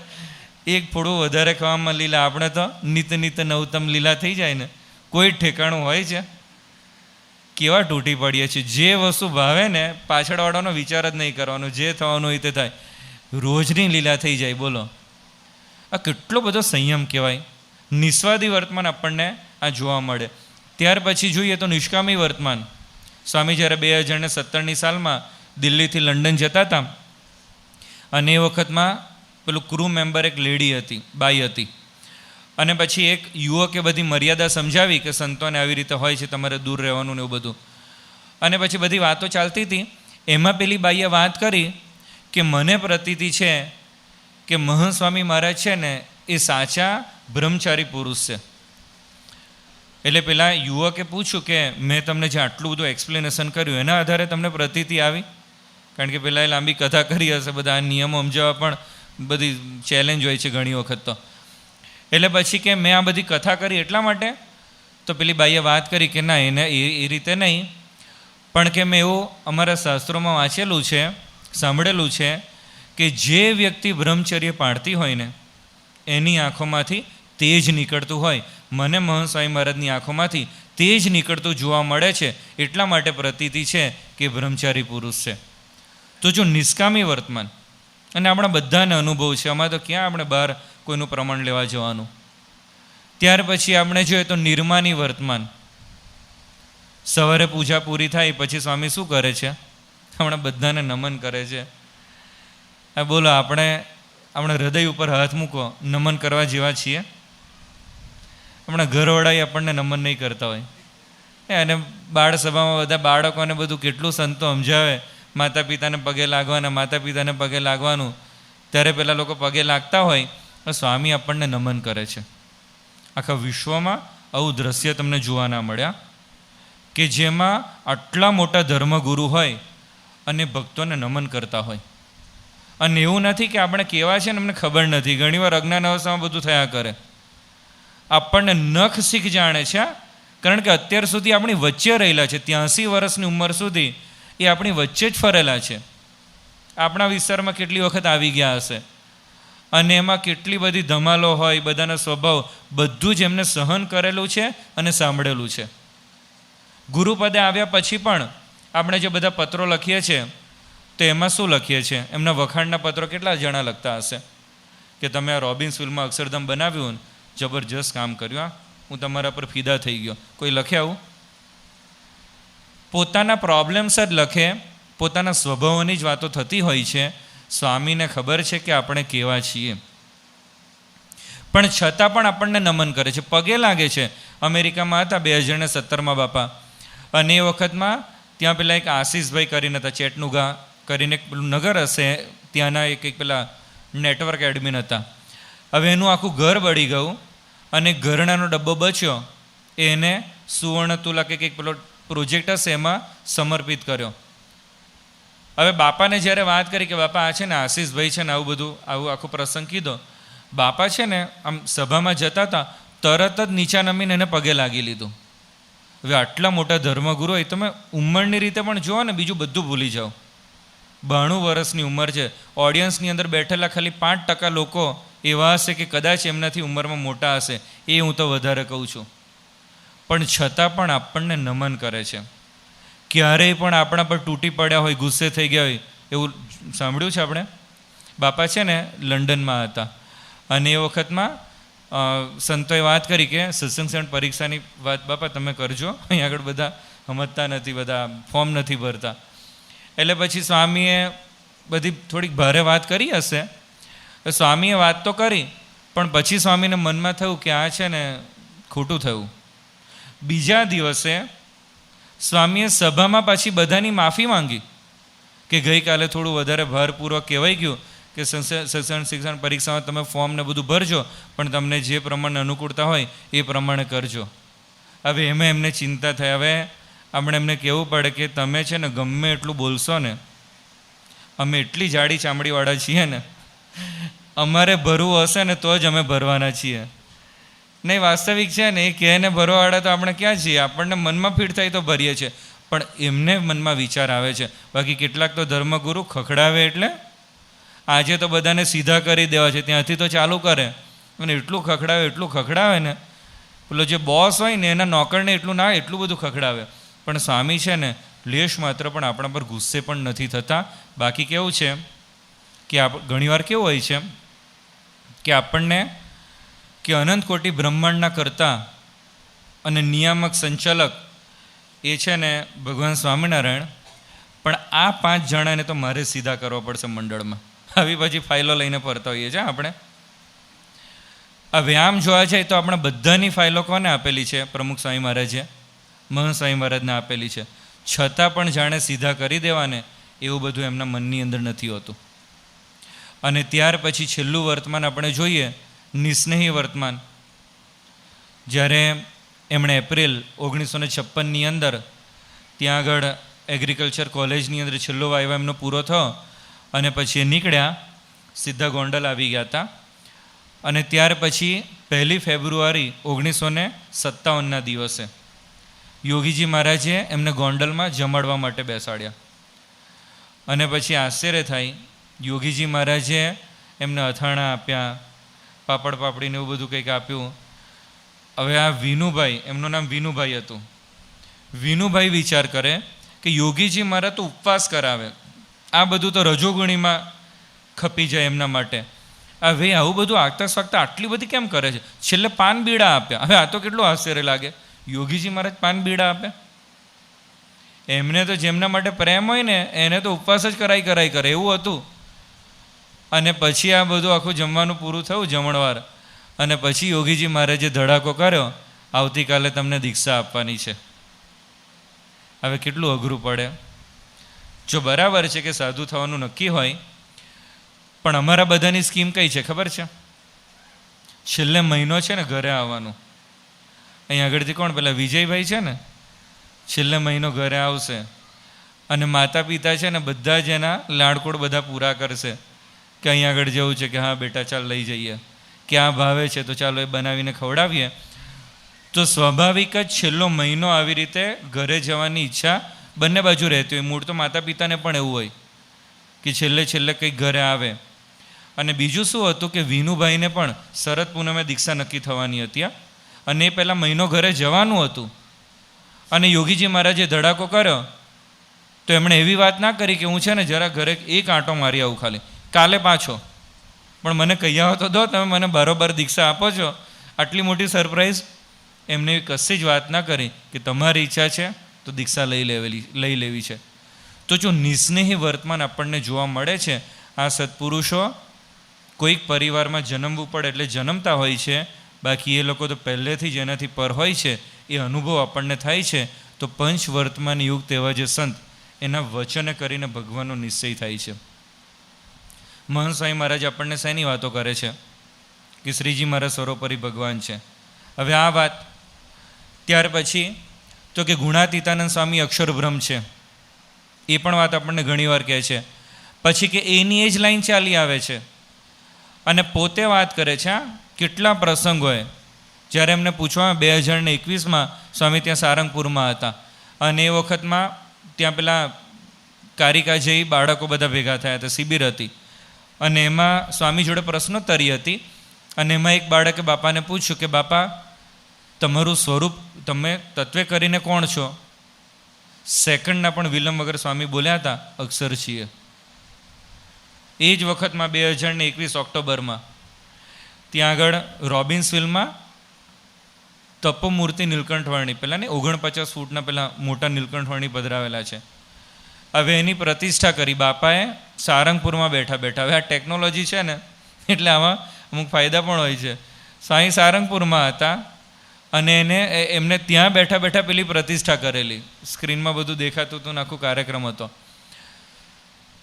એક ફોડું વધારે ખાવામાં લીલા. આપણે તો નિત નવતમ લીલા થઈ જાય ને, કોઈ ઠેકાણું હોય છે? કેવા તૂટી પડીએ છીએ. જે વસ્તુ ભાવે ને પાછળવાળાનો વિચાર જ નહીં કરવાનો, જે થવાનું હોય તે થાય. રોજની લીલા થઈ જાય. બોલો, આ કેટલો બધો સંયમ કહેવાય. નિસ્વાદી વર્તમાન આપણને આ જોવા મળે. ત્યાર પછી જોઈએ તો નિષ્કામી વર્તમાન. સ્વામી જ્યારે 2017ની સાલમાં દિલ્હીથી લંડન જતા હતા અને એ વખતમાં પેલું ક્રૂ મેમ્બર એક લેડી હતી, બાઈ હતી. અને પછી એક યુવકે બધી મર્યાદા સમજાવી કે સંતોને આવી રીતે હોય છે, તમારે દૂર રહેવાનું ને એવું બધું. અને પછી બધી વાતો ચાલતી હતી. એમાં પેલી બાઈએ વાત કરી કે મને પ્રતીતિ છે કે મહંત સ્વામી મહારાજ છે ને એ સાચા બ્રહ્મચારી પુરુષ છે. એટલે પેલા યુવકે પૂછ્યું કે મેં તમને જે આટલું બધું એક્સપ્લેનેશન કર્યું એના આધારે તમને પ્રતીતિ આવી? કારણ કે પેલા એ લાંબી કથા કરી હશે, બધા નિયમો સમજાવવા પણ બધી ચેલેન્જ હોય છે ઘણી વખત. તો એટલે પછી કે મેં આ બધી કથા કરી એટલા માટે. તો પેલી બાઈએ વાત કરી કે ના, એને એ રીતે નહીં, પણ કે મેં એવું અમારા શાસ્ત્રોમાં વાંચેલું છે, સાંભળેલું છે કે જે વ્યક્તિ બ્રહ્મચર્ય પાળતી હોય ને એની આંખોમાંથી તેજ નીકળતું હોય. મને મહંત સ્વામી મહારાજની આંખોમાંથી તેજ નીકળતું જોવા મળે છે. એટલા માટે પ્રતીતિ છે કે બ્રહ્મચારી પુરુષ છે. તો જો નિષ્કામી વર્તમાન, અને આપણા બધાને અનુભવ છે, અમારે તો ક્યાં આપણે બહાર કોઈનું પ્રમાણ લેવા જવાનું. ત્યાર પછી આપણે જોઈએ તો નિર્માની વર્તમાન. સવારે પૂજા પૂરી થાય પછી સ્વામી શું કરે છે? હમણાં બધાને નમન કરે છે. બોલો, આપણે હૃદય ઉપર હાથ મૂકો, નમન કરવા જેવા છીએ? આપણા ઘરવાળા આપણને નમન નહીં કરતા હોય. અને બાળ સભામાં બધા બાળકોને બધું કેટલું સંતો સમજાવે, માતા પિતાને પગે લાગવાના, માતા પિતાને પગે લાગવાનું. ત્યારે પેલા લોકો પગે લાગતા હોય, સ્વામી આપણને નમન કરે છે. આખા વિશ્વમાં આવું દ્રશ્ય તમને જોવા ના મળ્યા કે જેમાં આટલા મોટા ધર્મગુરુ હોય અને ભક્તોને નમન કરતા હોય. અને એવું નથી કે આપણે કેવા છે ને અમને ખબર નથી. ઘણીવાર અજ્ઞાન અવસ્થામાં બધું થયા કરે. આપણને નખ શીખ જાણે છે. કારણ કે અત્યાર સુધી આપણી વચ્ચે રહેલા છે. 83 વર્ષની ઉંમર સુધી એ આપણી વચ્ચે જ ફરેલા છે. આપણા વિસ્તારમાં કેટલી વખત આવી ગયા હશે અને એમાં કેટલી બધી ધમાલો હોય, બધાનો સ્વભાવ બધું જ એમને સહન કરેલું છે અને સાંભળેલું છે. ગુરુપદે આવ્યા પછી પણ આપણે જે બધા પત્રો લખીએ છીએ તો એમાં શું લખીએ છીએ? એમના વખાણના પત્રો કેટલા જણા લખતા હશે કે તમે આ રોબિન્સવિલમાં અક્ષરધામ બનાવ્યું, જબરજસ્ત કામ કર્યું, હું તમારા પર ફિદા થઈ ગયો. કોઈ લખે આવું? પોતાના પ્રોબ્લેમ્સ જ લખે, પોતાના સ્વભાવોની જ વાતો થતી હોય છે. સ્વામીને ખબર છે કે આપણે કેવા છીએ, પણ છતાં પણ આપણને નમન કરે છે, પગે લાગે છે. અમેરિકામાં હતા 2017માં બાપા, અને એ વખતમાં ત્યાં પેલા એક આશીષભાઈ કરીને હતા, ચેટનુગા કરીને એક પેલું નગર હશે, ત્યાંના એક પેલા નેટવર્ક એડમિન હતા. હવે એનું આખું ઘર બળી ગયું અને ઘરણાનો ડબ્બો બચ્યો એને સુવર્ણ તુલા કે કંઈક પેલો પ્રોજેક્ટ હશે એમાં સમર્પિત કર્યો. હવે બાપાને જ્યારે વાત કરી કે બાપા આ છે ને આશીષભાઈ છે ને આવું આખો પ્રસંગ કીધો, બાપા છે ને આમ સભામાં જતા હતા તરત જ નીચા નમીને એને પગે લાગી લીધું. હવે આટલા મોટા ધર્મગુરુ હોય તમે ઉંમરની રીતે પણ જુઓ ને, બીજું બધું ભૂલી જાઓ. 92 વર્ષની ઉંમર છે. ઓડિયન્સની અંદર બેઠેલા ખાલી 5% લોકો એવા હશે કે કદાચ એમનાથી ઉંમરમાં મોટા હશે, એ હું તો વધારે કહું છું. પણ છતાં પણ આપણને નમન કરે છે. ક્યારેય પણ આપણા પર તૂટી પડ્યા હોય, ગુસ્સે થઈ ગયા હોય એવું સાંભળ્યું છે આપણે. બાપા છે ને લંડનમાં હતા અને એ વખતમાં સંતોએ વાત કરી કે સત્સંગ સેન્ટ પરીક્ષાની વાત બાપા તમે કરજો, અહીં આગળ બધા સમજતા નથી, બધા ફોર્મ નથી ભરતા. એટલે પછી સ્વામીએ બધી થોડીક ભારે વાત કરી હશે. સ્વામીએ વાત તો કરી પણ પછી સ્વામીને મનમાં થયું કે આ છે ને ખોટું થયું. બીજા દિવસે સ્વામીએ સભામાં પાછી બધાની માફી માંગી કે ગઈકાલે થોડું વધારે ભારપૂર્વક કહેવાઈ ગયું કે સત્સંગ શિક્ષણ પરીક્ષામાં તમે ફોર્મ ને બધું ભરજો પણ તમને જે પ્રમાણે અનુકૂળતા હોય એ પ્રમાણે કરજો. હવે એમને ચિંતા થઈ. હવે આપણે એમને કહેવું પડે કે તમે છે ને ગમે એટલું બોલશો ને, અમે એટલી જાડી ચામડીવાળા છીએ ને, અમારે ભરવું હશે ને તો જ અમે ભરવાના છીએ. નહીં, વાસ્તવિક છે ને એ કહે ને ભરવાવાળા તો આપણે ક્યાં છીએ? આપણને મનમાં ફીટ થાય તો ભરીએ છીએ, પણ એમને મનમાં વિચાર આવે છે. બાકી કેટલાક તો ધર્મગુરુ ખખડાવે એટલે આજે તો બધાને સીધા કરી દેવા છે, ત્યાંથી તો ચાલુ કરે અને એટલું ખખડાવે ને, પેલો જે બોસ હોય ને એના નોકરને એટલું ના એટલું બધું ખખડાવે. પણ સ્વામી છે ને લેશ માત્ર પણ આપણા પર ગુસ્સે પણ નથી થતા. બાકી કેવું છે કે ઘણીવાર કેવું હોય છે કે આપણને કે અનંત કોટી બ્રહ્માંડના કરતા અને નિયામક સંચાલક એ છે ને ભગવાન સ્વામિનારાયણ, પણ આ 5 જણાને તો મારે સીધા કરવા પડશે મંડળમાં. આવી પછી ફાઇલો લઈને ફરતા હોઈએ છીએ આપણે. આ વ્યાયામ જોવા જાય તો આપણે બધાની ફાઇલો કોને આપેલી છે? પ્રમુખ સ્વામી મહારાજે, મહંત સ્વામી મહારાજને આપેલી છે. છતાં પણ જાણે સીધા કરી દેવાને એવું બધું એમના મનની અંદર નથી હોતું. અને ત્યાર પછી છેલ્લું વર્તમાન આપણે જોઈએ, નિસ્નેહી વર્તમાન. જ્યારે એમણે એપ્રિલ 1956ની અંદર ત્યાં આગળ એગ્રીકલ્ચર કોલેજની અંદર છેલ્લો વાયવા એમનો પૂરો થયો અને પછી એ નીકળ્યા, સીધા ગોંડલ આવી ગયા હતા. અને ત્યાર પછી 1 ફેબ્રુઆરી 1957ના દિવસે યોગીજી મહારાજે એમને ગોંડલમાં જમાડવા માટે બેસાડ્યા. અને પછી આશ્ચર્ય થાય, યોગીજી મહારાજે એમને અથાણા આપ્યા, પાપડ પાપડીને એવું બધું કંઈક આપ્યું. હવે આ વિનુભાઈ, એમનું નામ વિનુભાઈ હતું, વિનુભાઈ વિચાર કરે કે યોગીજી મહારાજ તો ઉપવાસ કરાવે, આ બધું તો રજોગુણીમાં ખપી જાય એમના માટે. હવે આવું બધું આગતા સ્વાગતા આટલી બધી કેમ કરે છે? છેલ્લે પાન બીડા આપ્યા. હવે આ તો કેટલું આશ્ચર્ય લાગે, યોગીજી મહારાજ પાન બીડા આપે? એમને તો જેમના માટે પ્રેમ હોય ને એને તો ઉપવાસ જ કરાઈ કરે એવું હતું. અને પછી આ બધું આખું જમવાનું પૂરું થયું, જમણવાર, અને પછી યોગીજી મહારાજે ધડાકો કર્યો, આવતીકાલે તમને દીક્ષા આપવાની છે. હવે કેટલું અઘરું પડે. જો બરાબર છે કે સાધુ થવાનું નક્કી હોય, પણ અમારા બધાની સ્કીમ કઈ છે ખબર છે? છેલ્લે મહિનો છે ને ઘરે આવવાનું. અહીં આગળથી કોણ પેલા વિજયભાઈ છે ને, છેલ્લે મહિનો ઘરે આવશે અને માતા પિતા છે ને બધા જ એના લાડકોડ બધા પૂરા કરશે કે અહીં આગળ જવું છે કે હા બેટા ચાલ લઈ જઈએ, કે આ ભાવે છે તો ચાલો એ બનાવીને ખવડાવીએ. તો સ્વાભાવિક જ છેલ્લો મહિનો આવી રીતે ઘરે જવાની ઈચ્છા બંને બાજુ રહેતી હોય. મૂળ તો માતા પિતાને પણ એવું હોય કે છેલ્લે કંઈક ઘરે આવે. અને બીજું શું હતું કે વિનુભાઈને પણ શરદ પૂનમે દીક્ષા નક્કી થવાની હતી અને એ પહેલાં મહિનો ઘરે જવાનું હતું. અને યોગીજી મહારાજે ધડાકો કર્યો તો એમણે એવી વાત ના કરી કે હું છે ને જરા ઘરે એક આંટો મારી આવું ખાલી, કાલે પાછો, પણ મને કહી આવો તો દો, તમે મને બરોબર દીક્ષા આપો છો. આટલી મોટી સરપ્રાઈઝ એમને કશી જ વાત ના કરી કે તમારી ઈચ્છા છે તો દીક્ષા લઈ લેવી છે. તો જો નિસ્નેહી વર્તમાન આપણને જોવા મળે છે, આ સત્પુરુષો કોઈક પરિવારમાં જન્મવું પડે એટલે જન્મતા હોય છે, બાકી એ લોકો તો પહેલેથી જ એનાથી પર હોય છે, એ અનુભવ આપણને થાય છે. તો પંચ વર્તમાન યુગ તેવા જે સંત એના વચને કરીને ભગવાનનો નિશ્ચય થાય છે. મહંત સ્વામી મહારાજ આપણને શેની વાતો કરે છે કે શ્રીજી મારા સર્વોપરી ભગવાન છે. હવે આ વાત ત્યાર પછી તો કે ગુણાતીતાનંદ સ્વામી અક્ષરબ્રહ્મ છે, એ પણ વાત આપણને ઘણીવાર કહે છે. પછી કે એની એ જ લાઈન ચાલી આવે છે અને પોતે વાત કરે છે કેટલા પ્રસંગોએ. જ્યારે એમને પૂછવામાં 2021માં સ્વામી ત્યાં સારંગપુરમાં હતા અને એ વખતમાં ત્યાં પેલા કારિકા જેવી બાળકો બધા ભેગા થયા હતા, શિબિર હતી અને એમાં સ્વામી જોડે પ્રશ્નોત્તરી હતી અને એમાં એક બાળકે બાપાને પૂછ્યું કે બાપા તમારું સ્વરૂપ તમે તત્વે કરીને કોણ છો? સેકન્ડના પણ વિલંબ વગર સ્વામી બોલ્યા હતા અક્ષર છીએ. એ જ વખતમાં 2021 ઓક્ટોબરમાં ત્યાં આગળ રોબિન્સવિલમાં તપોમૂર્તિ નીલકંઠવર્ણી, પહેલાં ને 49 ફૂટના પેલા મોટા નીલકંઠવર્ણી પધરાવેલા છે. હવે એની પ્રતિષ્ઠા કરી બાપાએ સારંગપુરમાં બેઠા બેઠા. હવે આ ટેકનોલોજી છે ને એટલે આમાં અમુક ફાયદા પણ હોય છે. સ્વામી સારંગપુરમાં હતા અને એમને ત્યાં બેઠા બેઠા પેલી પ્રતિષ્ઠા કરેલી. સ્ક્રીનમાં બધું દેખાતું હતું, આખો કાર્યક્રમ હતો.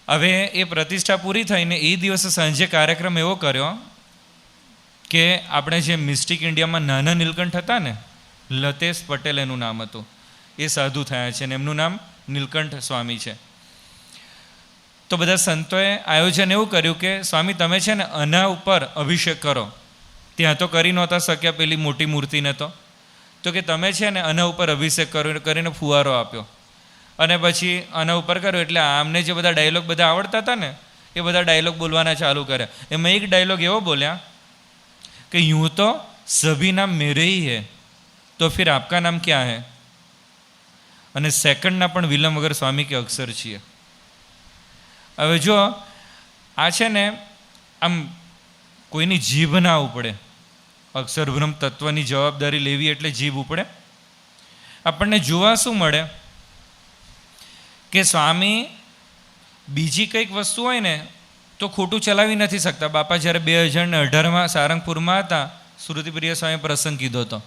હવે એ પ્રતિષ્ઠા પૂરી થઈને એ દિવસે સાંજે કાર્યક્રમ એવો કર્યો કે આપણે જે મિસ્ટિક ઇન્ડિયામાં નાના નીલકંઠ હતા ને, લતેશ પટેલ એનું નામ હતું, એ સાધુ થયા છે અને એમનું નામ નીલકંઠ સ્વામી છે. તો બધા સંતોએ આયોજન એવું કર્યું કે સ્વામી તમે છે ને આના ઉપર અભિષેક કરો. ત્યાં તો કરી નહોતા શક્યા પેલી મોટી મૂર્તિને, તો કે તમે છે ને આના ઉપર અભિષેક કરીને ફુવારો આપ્યો અને પછી આના ઉપર કર્યો. એટલે આમને જે બધા ડાયલોગ બધા આવડતા હતા ને એ બધા ડાયલોગ બોલવાના ચાલુ કર્યા. એમાં એક ડાયલોગ એવો બોલ્યા કે यूं तो सभी नाम मेरे ही है तो फिर आपका नाम क्या है? અને સેકન્ડના પણ વિલંબ વગર સ્વામી કે અક્ષર છીએ. હવે જો આ છે ને આમ કોઈની જીભ ના ઉપડે. અક્ષરબ્રહ્મ તત્વની જવાબદારી લેવી એટલે જીભ ઉપડે. આપણને જોવા શું મળે કે સ્વામી બીજી કંઈક વસ્તુ હોય ને તો ખોટું ચલાવી નથી શકતા. બાપા જ્યારે 2018માં સારંગપુરમાં હતા, શ્રુતિપ્રિય સ્વામી પ્રસંગ કીધો હતો.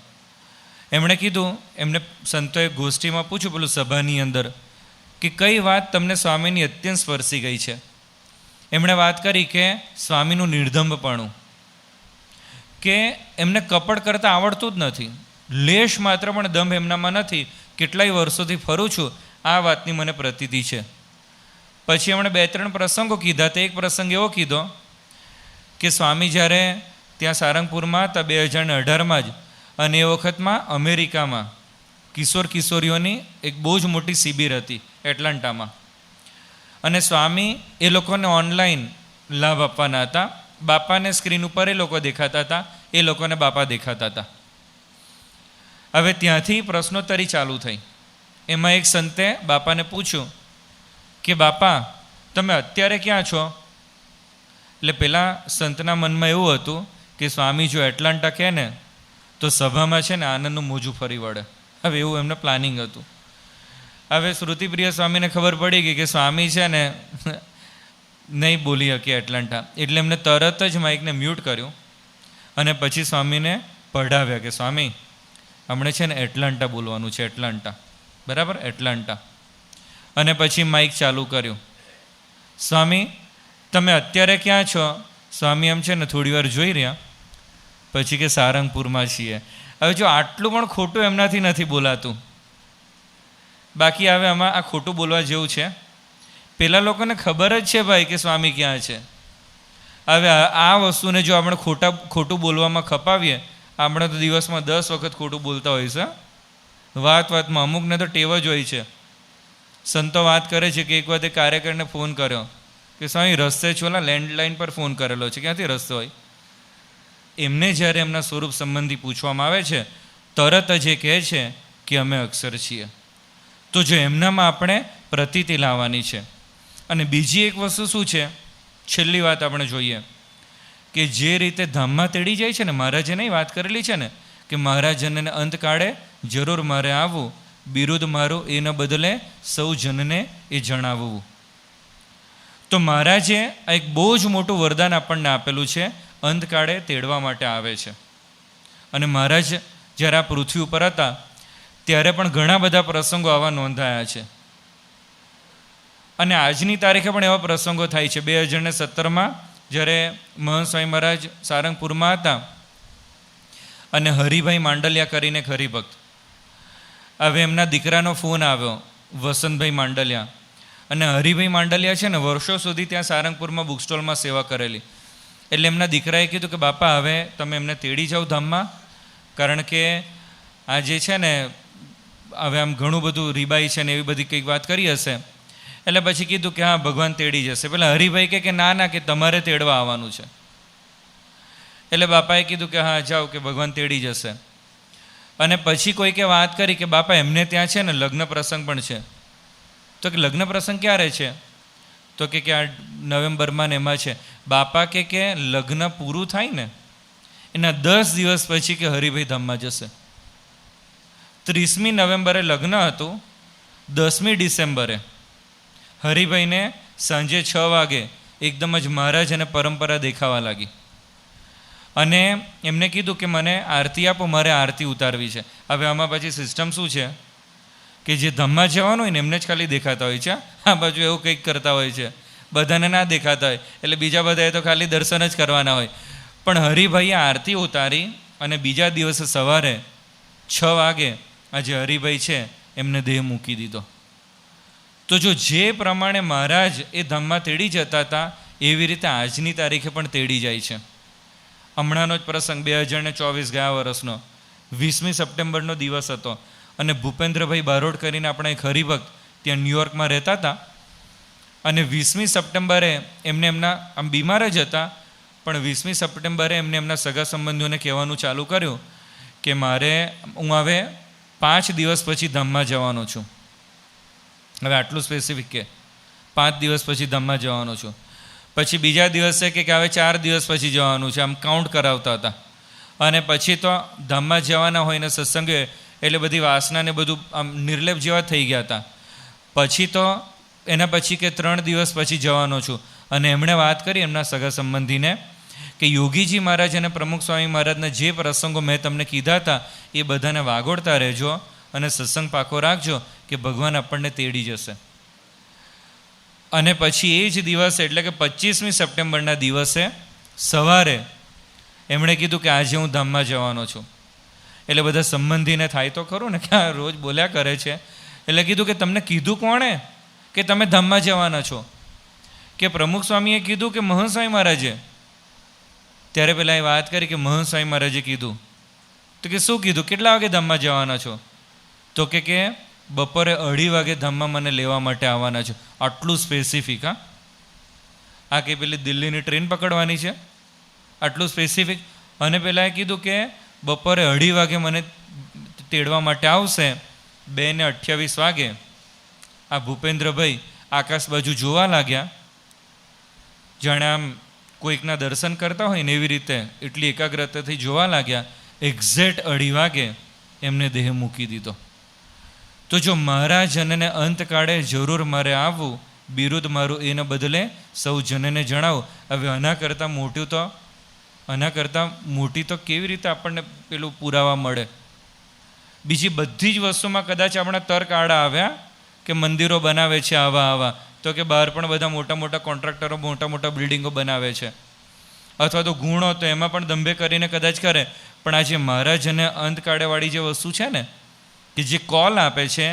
એમણે કીધું, એમને સંતોએ ગોષ્ઠીમાં પૂછ્યું પેલું સભાની અંદર કે કઈ વાત તમને સ્વામીની અત્યંત સ્પર્શી ગઈ છે? એમણે વાત કરી કે સ્વામીનું નિર્ધંભપણું, કે એમને કપડ કરતાં આવડતું જ નથી, લેશ માત્ર પણ દંભ એમનામાં નથી, કેટલાય વર્ષોથી ફરું છું, આ વાતની મને પ્રતીતિ છે. પછી એમણે 2-3 પ્રસંગો કીધા. તો એક પ્રસંગ એવો કીધો કે સ્વામી જ્યારે ત્યાં સારંગપુરમાં હતા 2018માં જ, અને એ વખતમાં અમેરિકામાં કિશોરીઓની એક બહુ જ મોટી શિબિર હતી એટલાન્ટામાં, અને સ્વામી એ લોકોને ઓનલાઈન લાભ આપવાના હતા. બાપાને સ્ક્રીન ઉપર એ લોકો દેખાતા હતા, એ લોકોને બાપા દેખાતા હતા. હવે ત્યાંથી પ્રશ્નોત્તરી ચાલુ થઈ. એમાં એક સંતે બાપાને પૂછ્યું કે બાપા તમે અત્યારે ક્યાં છો? એટલે પેલા સંતના મનમાં એવું હતું કે સ્વામી જો એટલાન્ટા કહે ને તો સભામાં છે ને આનંદનું મોજું ફરી વળે. હવે એવું એમને પ્લાનિંગ હતું. હવે શ્રુતિપ્રિય સ્વામીને ખબર પડી ગઈ કે સ્વામી છે ને નહીં બોલી શકે એટલાન્ટા, એટલે એમને તરત જ માઇકને મ્યુટ કર્યું અને પછી સ્વામીને પઢાવ્યા કે સ્વામી હમણે છે ને એટલાન્ટા બોલવાનું છે, એટલાન્ટા, બરાબર, એટલાન્ટા. અને પછી માઇક ચાલુ કર્યું. સ્વામી તમે અત્યારે ક્યાં છો? સ્વામી એમ છે ને થોડી વાર જોઈ રહ્યા, પછી કે સારંગપુરમાં છીએ. હવે જો આટલું પણ ખોટું એમનાથી નથી બોલાતું. બાકી હવે આમાં આ ખોટું બોલવા જેવું છે? પેલા લોકોને ખબર જ છે ભાઈ કે સ્વામી ક્યાં છે. હવે આ વસ્તુને જો આપણે ખોટું બોલવામાં ખપાવીએ, આપણે તો દિવસમાં 10 વખત ખોટું બોલતા હોય છે. વાતમાં અમુકને તો ટેવ જ હોય છે. સંતો વાત કરે છે કે એક વખતે કાર્યકરને ફોન કર્યો કે સ્વામી રસ્તે ચોલા લેન્ડલાઇન પર ફોન કરેલો છે, ક્યાંથી રસ્તો હોય? એમને જ્યારે એમના સ્વરૂપ સંબંધી પૂછવામાં આવે છે તરત જ એ કહે છે કે અમે અક્ષર છીએ. તો જો એમનામાં આપણે પ્રતીતિ લાવવાની છે. અને બીજી એક વસ્તુ શું છે, છેલ્લી વાત આપણે જોઈએ કે જે રીતે ધામમાં તેડી જાય છે ને, મહારાજે નહીં વાત કરેલી છે ને કે મહારાજને અંતકાળે જરૂર મારે આવવું, બિરુદ મારું એ ન બદલે સૌ જનને એ જણાવવું. તો મહારાજે એક બહુ જ મોટું વરદાન આપણને આપેલું છે, અંતકાળે તેડવા માટે આવે છે. અને મહારાજ જ્યારે આ પૃથ્વી ઉપર હતા ત્યારે પણ ઘણા બધા પ્રસંગો આવા નોંધાયા છે. અને આજની તારીખે પણ એવા પ્રસંગો થાય છે. 2017માં જ્યારે મહંત સ્વામી મહારાજ સારંગપુરમાં હતા અને હરિભાઈ માંડલિયા કરીને હરિભક્ત, હવે એમના દીકરાનો ફોન આવ્યો, વસંતભાઈ માંડલિયા. અને હરિભાઈ માંડલિયા છે ને વર્ષો સુધી ત્યાં સારંગપુરમાં બુક સ્ટોલમાં સેવા કરેલી. એટલે એમના દીકરાએ કીધું કે બાપા હવે તમે એમને તેડી જાઓ ધામમાં, કારણ કે આ જે છે ને હવે આમ ઘણું બધું રીબાઈ છે ને એવી બધી કંઈક વાત કરી હશે. એટલે પછી કીધું કે હા ભગવાન તેડી જશે. પેલા હરિભાઈ કે ના કે તમારે તેડવા આવવાનું છે. એટલે બાપાએ કીધું કે હા જાઓ કે ભગવાન તેડી જશે. અને પછી કોઈકે વાત કરી કે બાપા એમને ત્યાં છે ને લગ્ન પ્રસંગ પણ છે. તો કે લગ્ન પ્રસંગ ક્યારે છે? તો કે આ નવેમ્બરમાં ને એમાં છે. બાપા કે લગ્ન પૂરું થાય ને એના 10 દિવસ પછી કે હરિભાઈ ધામમાં જશે. 30મી નવેમ્બરે લગ્ન હતું, 10મી ડિસેમ્બરે હરિભાઈને સાંજે 6 વાગે એકદમ જ મહારાજ અને પરંપરા દેખાવા લાગી. અને એમને કીધું કે મને આરતી આપો, મારે આરતી ઉતારવી છે. હવે આમાં પછી સિસ્ટમ શું છે કે જે ધામમાં જવાનું હોય ને એમને જ ખાલી દેખાતા હોય છે, આ બાજુ એવું કંઈક કરતા હોય છે, બધાને ના દેખાતા હોય. એટલે બીજા બધાએ તો ખાલી દર્શન જ કરવાના હોય. પણ હરિભાઈએ આરતી ઉતારી અને બીજા દિવસે સવારે 6 વાગે આ જે હરિભાઈ છે એમને દેહ મૂકી દીધો. તો જો જે પ્રમાણે મહારાજ એ ધામમાં તેડી જતા હતા એવી રીતે આજની તારીખે પણ તેડી જાય છે. હમણાંનો જ પ્રસંગ 2024 ગયા વર્ષનો 20મી સપ્ટેમ્બરનો દિવસ હતો. અને ભૂપેન્દ્રભાઈ બારોટ કરીને આપણા એક હરિભક્ત ત્યાં ન્યુયોર્કમાં રહેતા હતા. અને 20મી સપ્ટેમ્બરે એમને એમના આમ બીમાર જ હતા, પણ 20મી સપ્ટેમ્બરે એમને એમના સગા સંબંધીઓને કહેવાનું ચાલુ કર્યું કે હું હવે 5 દિવસ પછી ધામમાં જવાનો છું. હવે આટલું સ્પેસિફિક કે 5 દિવસ પછી ધામમાં જવાનો છું. પછી બીજા દિવસે કે હવે 4 દિવસ પછી જવાનું છે, આમ કાઉન્ટ કરાવતા હતા. અને પછી તો ધામમાં જવાના હોય ને સત્સંગે એટલે બધી વાસના ને બધું આમ નિર્લેપ જેવા થઈ ગયા હતા. પછી તો એના પછી કે 3 દિવસ પછી જવાનો છું. અને એમણે વાત કરી એમના સગા સંબંધીને કે યોગીજી મહારાજ અને પ્રમુખ સ્વામી મહારાજના જે પ્રસંગો મેં તમને કીધા હતા એ બધાને વાગોળતા રહેજો અને સત્સંગ પાકો રાખજો કે ભગવાન આપણને તેડી જશે. અને પછી એ જ દિવસે એટલે કે 25મી સપ્ટેમ્બરના દિવસે સવારે એમણે કીધું કે આજે હું ધામમાં જવાનો છું. એટલે બધા સંબંધીને થાય તો ખરું ને કે આ રોજ બોલ્યા કરે છે. એટલે કીધું કે તમને કીધું કોણે કે તમે ધામમાં જવાના છો? કે પ્રમુખ સ્વામીએ કીધું કે મહંત સ્વામી મહારાજે? ત્યારે પેલા એ વાત કરી કે મહંત સ્વામી મહારાજે કીધું. તો કે શું કીધું, કેટલા વાગે ધામમાં જવાના છો? તો કે બપોરે 2:30 વાગે ધામમાં મને લેવા માટે આવવાના છે. આટલું સ્પેસિફિક. આ કે પેલી દિલ્હીની ટ્રેન પકડવાની છે, આટલું સ્પેસિફિક. અને પેલા એ કીધું કે બપોરે 2:30 વાગે મને તેડવા માટે આવશે. 2:28 વાગે આ ભૂપેન્દ્રભાઈ આકાશ બાજુ જોવા લાગ્યા, જાણે આમ કોઈકના દર્શન કરતા હોય ને એવી રીતે એટલી એકાગ્રતાથી જોવા લાગ્યા. એક્ઝેક્ટ 2:30 વાગે એમને દેહ મૂકી દીધો. તો જો મહારાજ જનને અંતકાળે જરૂર મારે આવવું, બિરુદ મારું એને બદલે સૌ જનને જણાવું. હવે આના કરતાં મોટી તો કેવી રીતે આપણને પેલું પુરાવા મળે? બીજી બધી જ વસ્તુમાં કદાચ આપણા તર્ક આડા આવ્યા કે મંદિરો બનાવે છે આવા, તો કે બહાર પણ બધા મોટા મોટા કોન્ટ્રાક્ટરો મોટા મોટા બિલ્ડિંગો બનાવે છે. અથવા તો ગુણો તો એમાં પણ દંભે કરીને કદાચ કરે. પણ આજે મહારાજ અને અંતકાળેવાળી જે વસ્તુ છે ને કે જે કોલ આપે છે,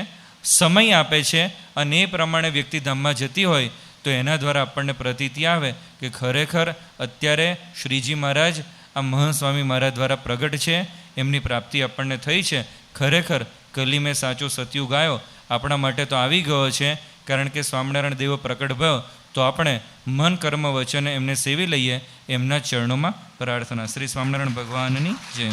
સમય આપે છે અને એ પ્રમાણે વ્યક્તિ ધામમાં જતી હોય તો એના દ્વારા આપણને પ્રતીતિ આવે કે ખરેખર અત્યારે શ્રીજી મહારાજ આ મહંત સ્વામી મહારાજ દ્વારા પ્રગટ છે, એમની પ્રાપ્તિ આપણને થઈ છે. ખરેખર કલી મેં સાચો સતયુગ આવ્યો આપણા માટે તો આવી ગયો છે. કારણ કે સ્વામિનારાયણ દેવો પ્રકટ ભયો તો આપણે મન કર્મ વચન એમને સેવી લઈએ. એમના ચરણોમાં પ્રાર્થના. શ્રી સ્વામિનારાયણ ભગવાનની જય.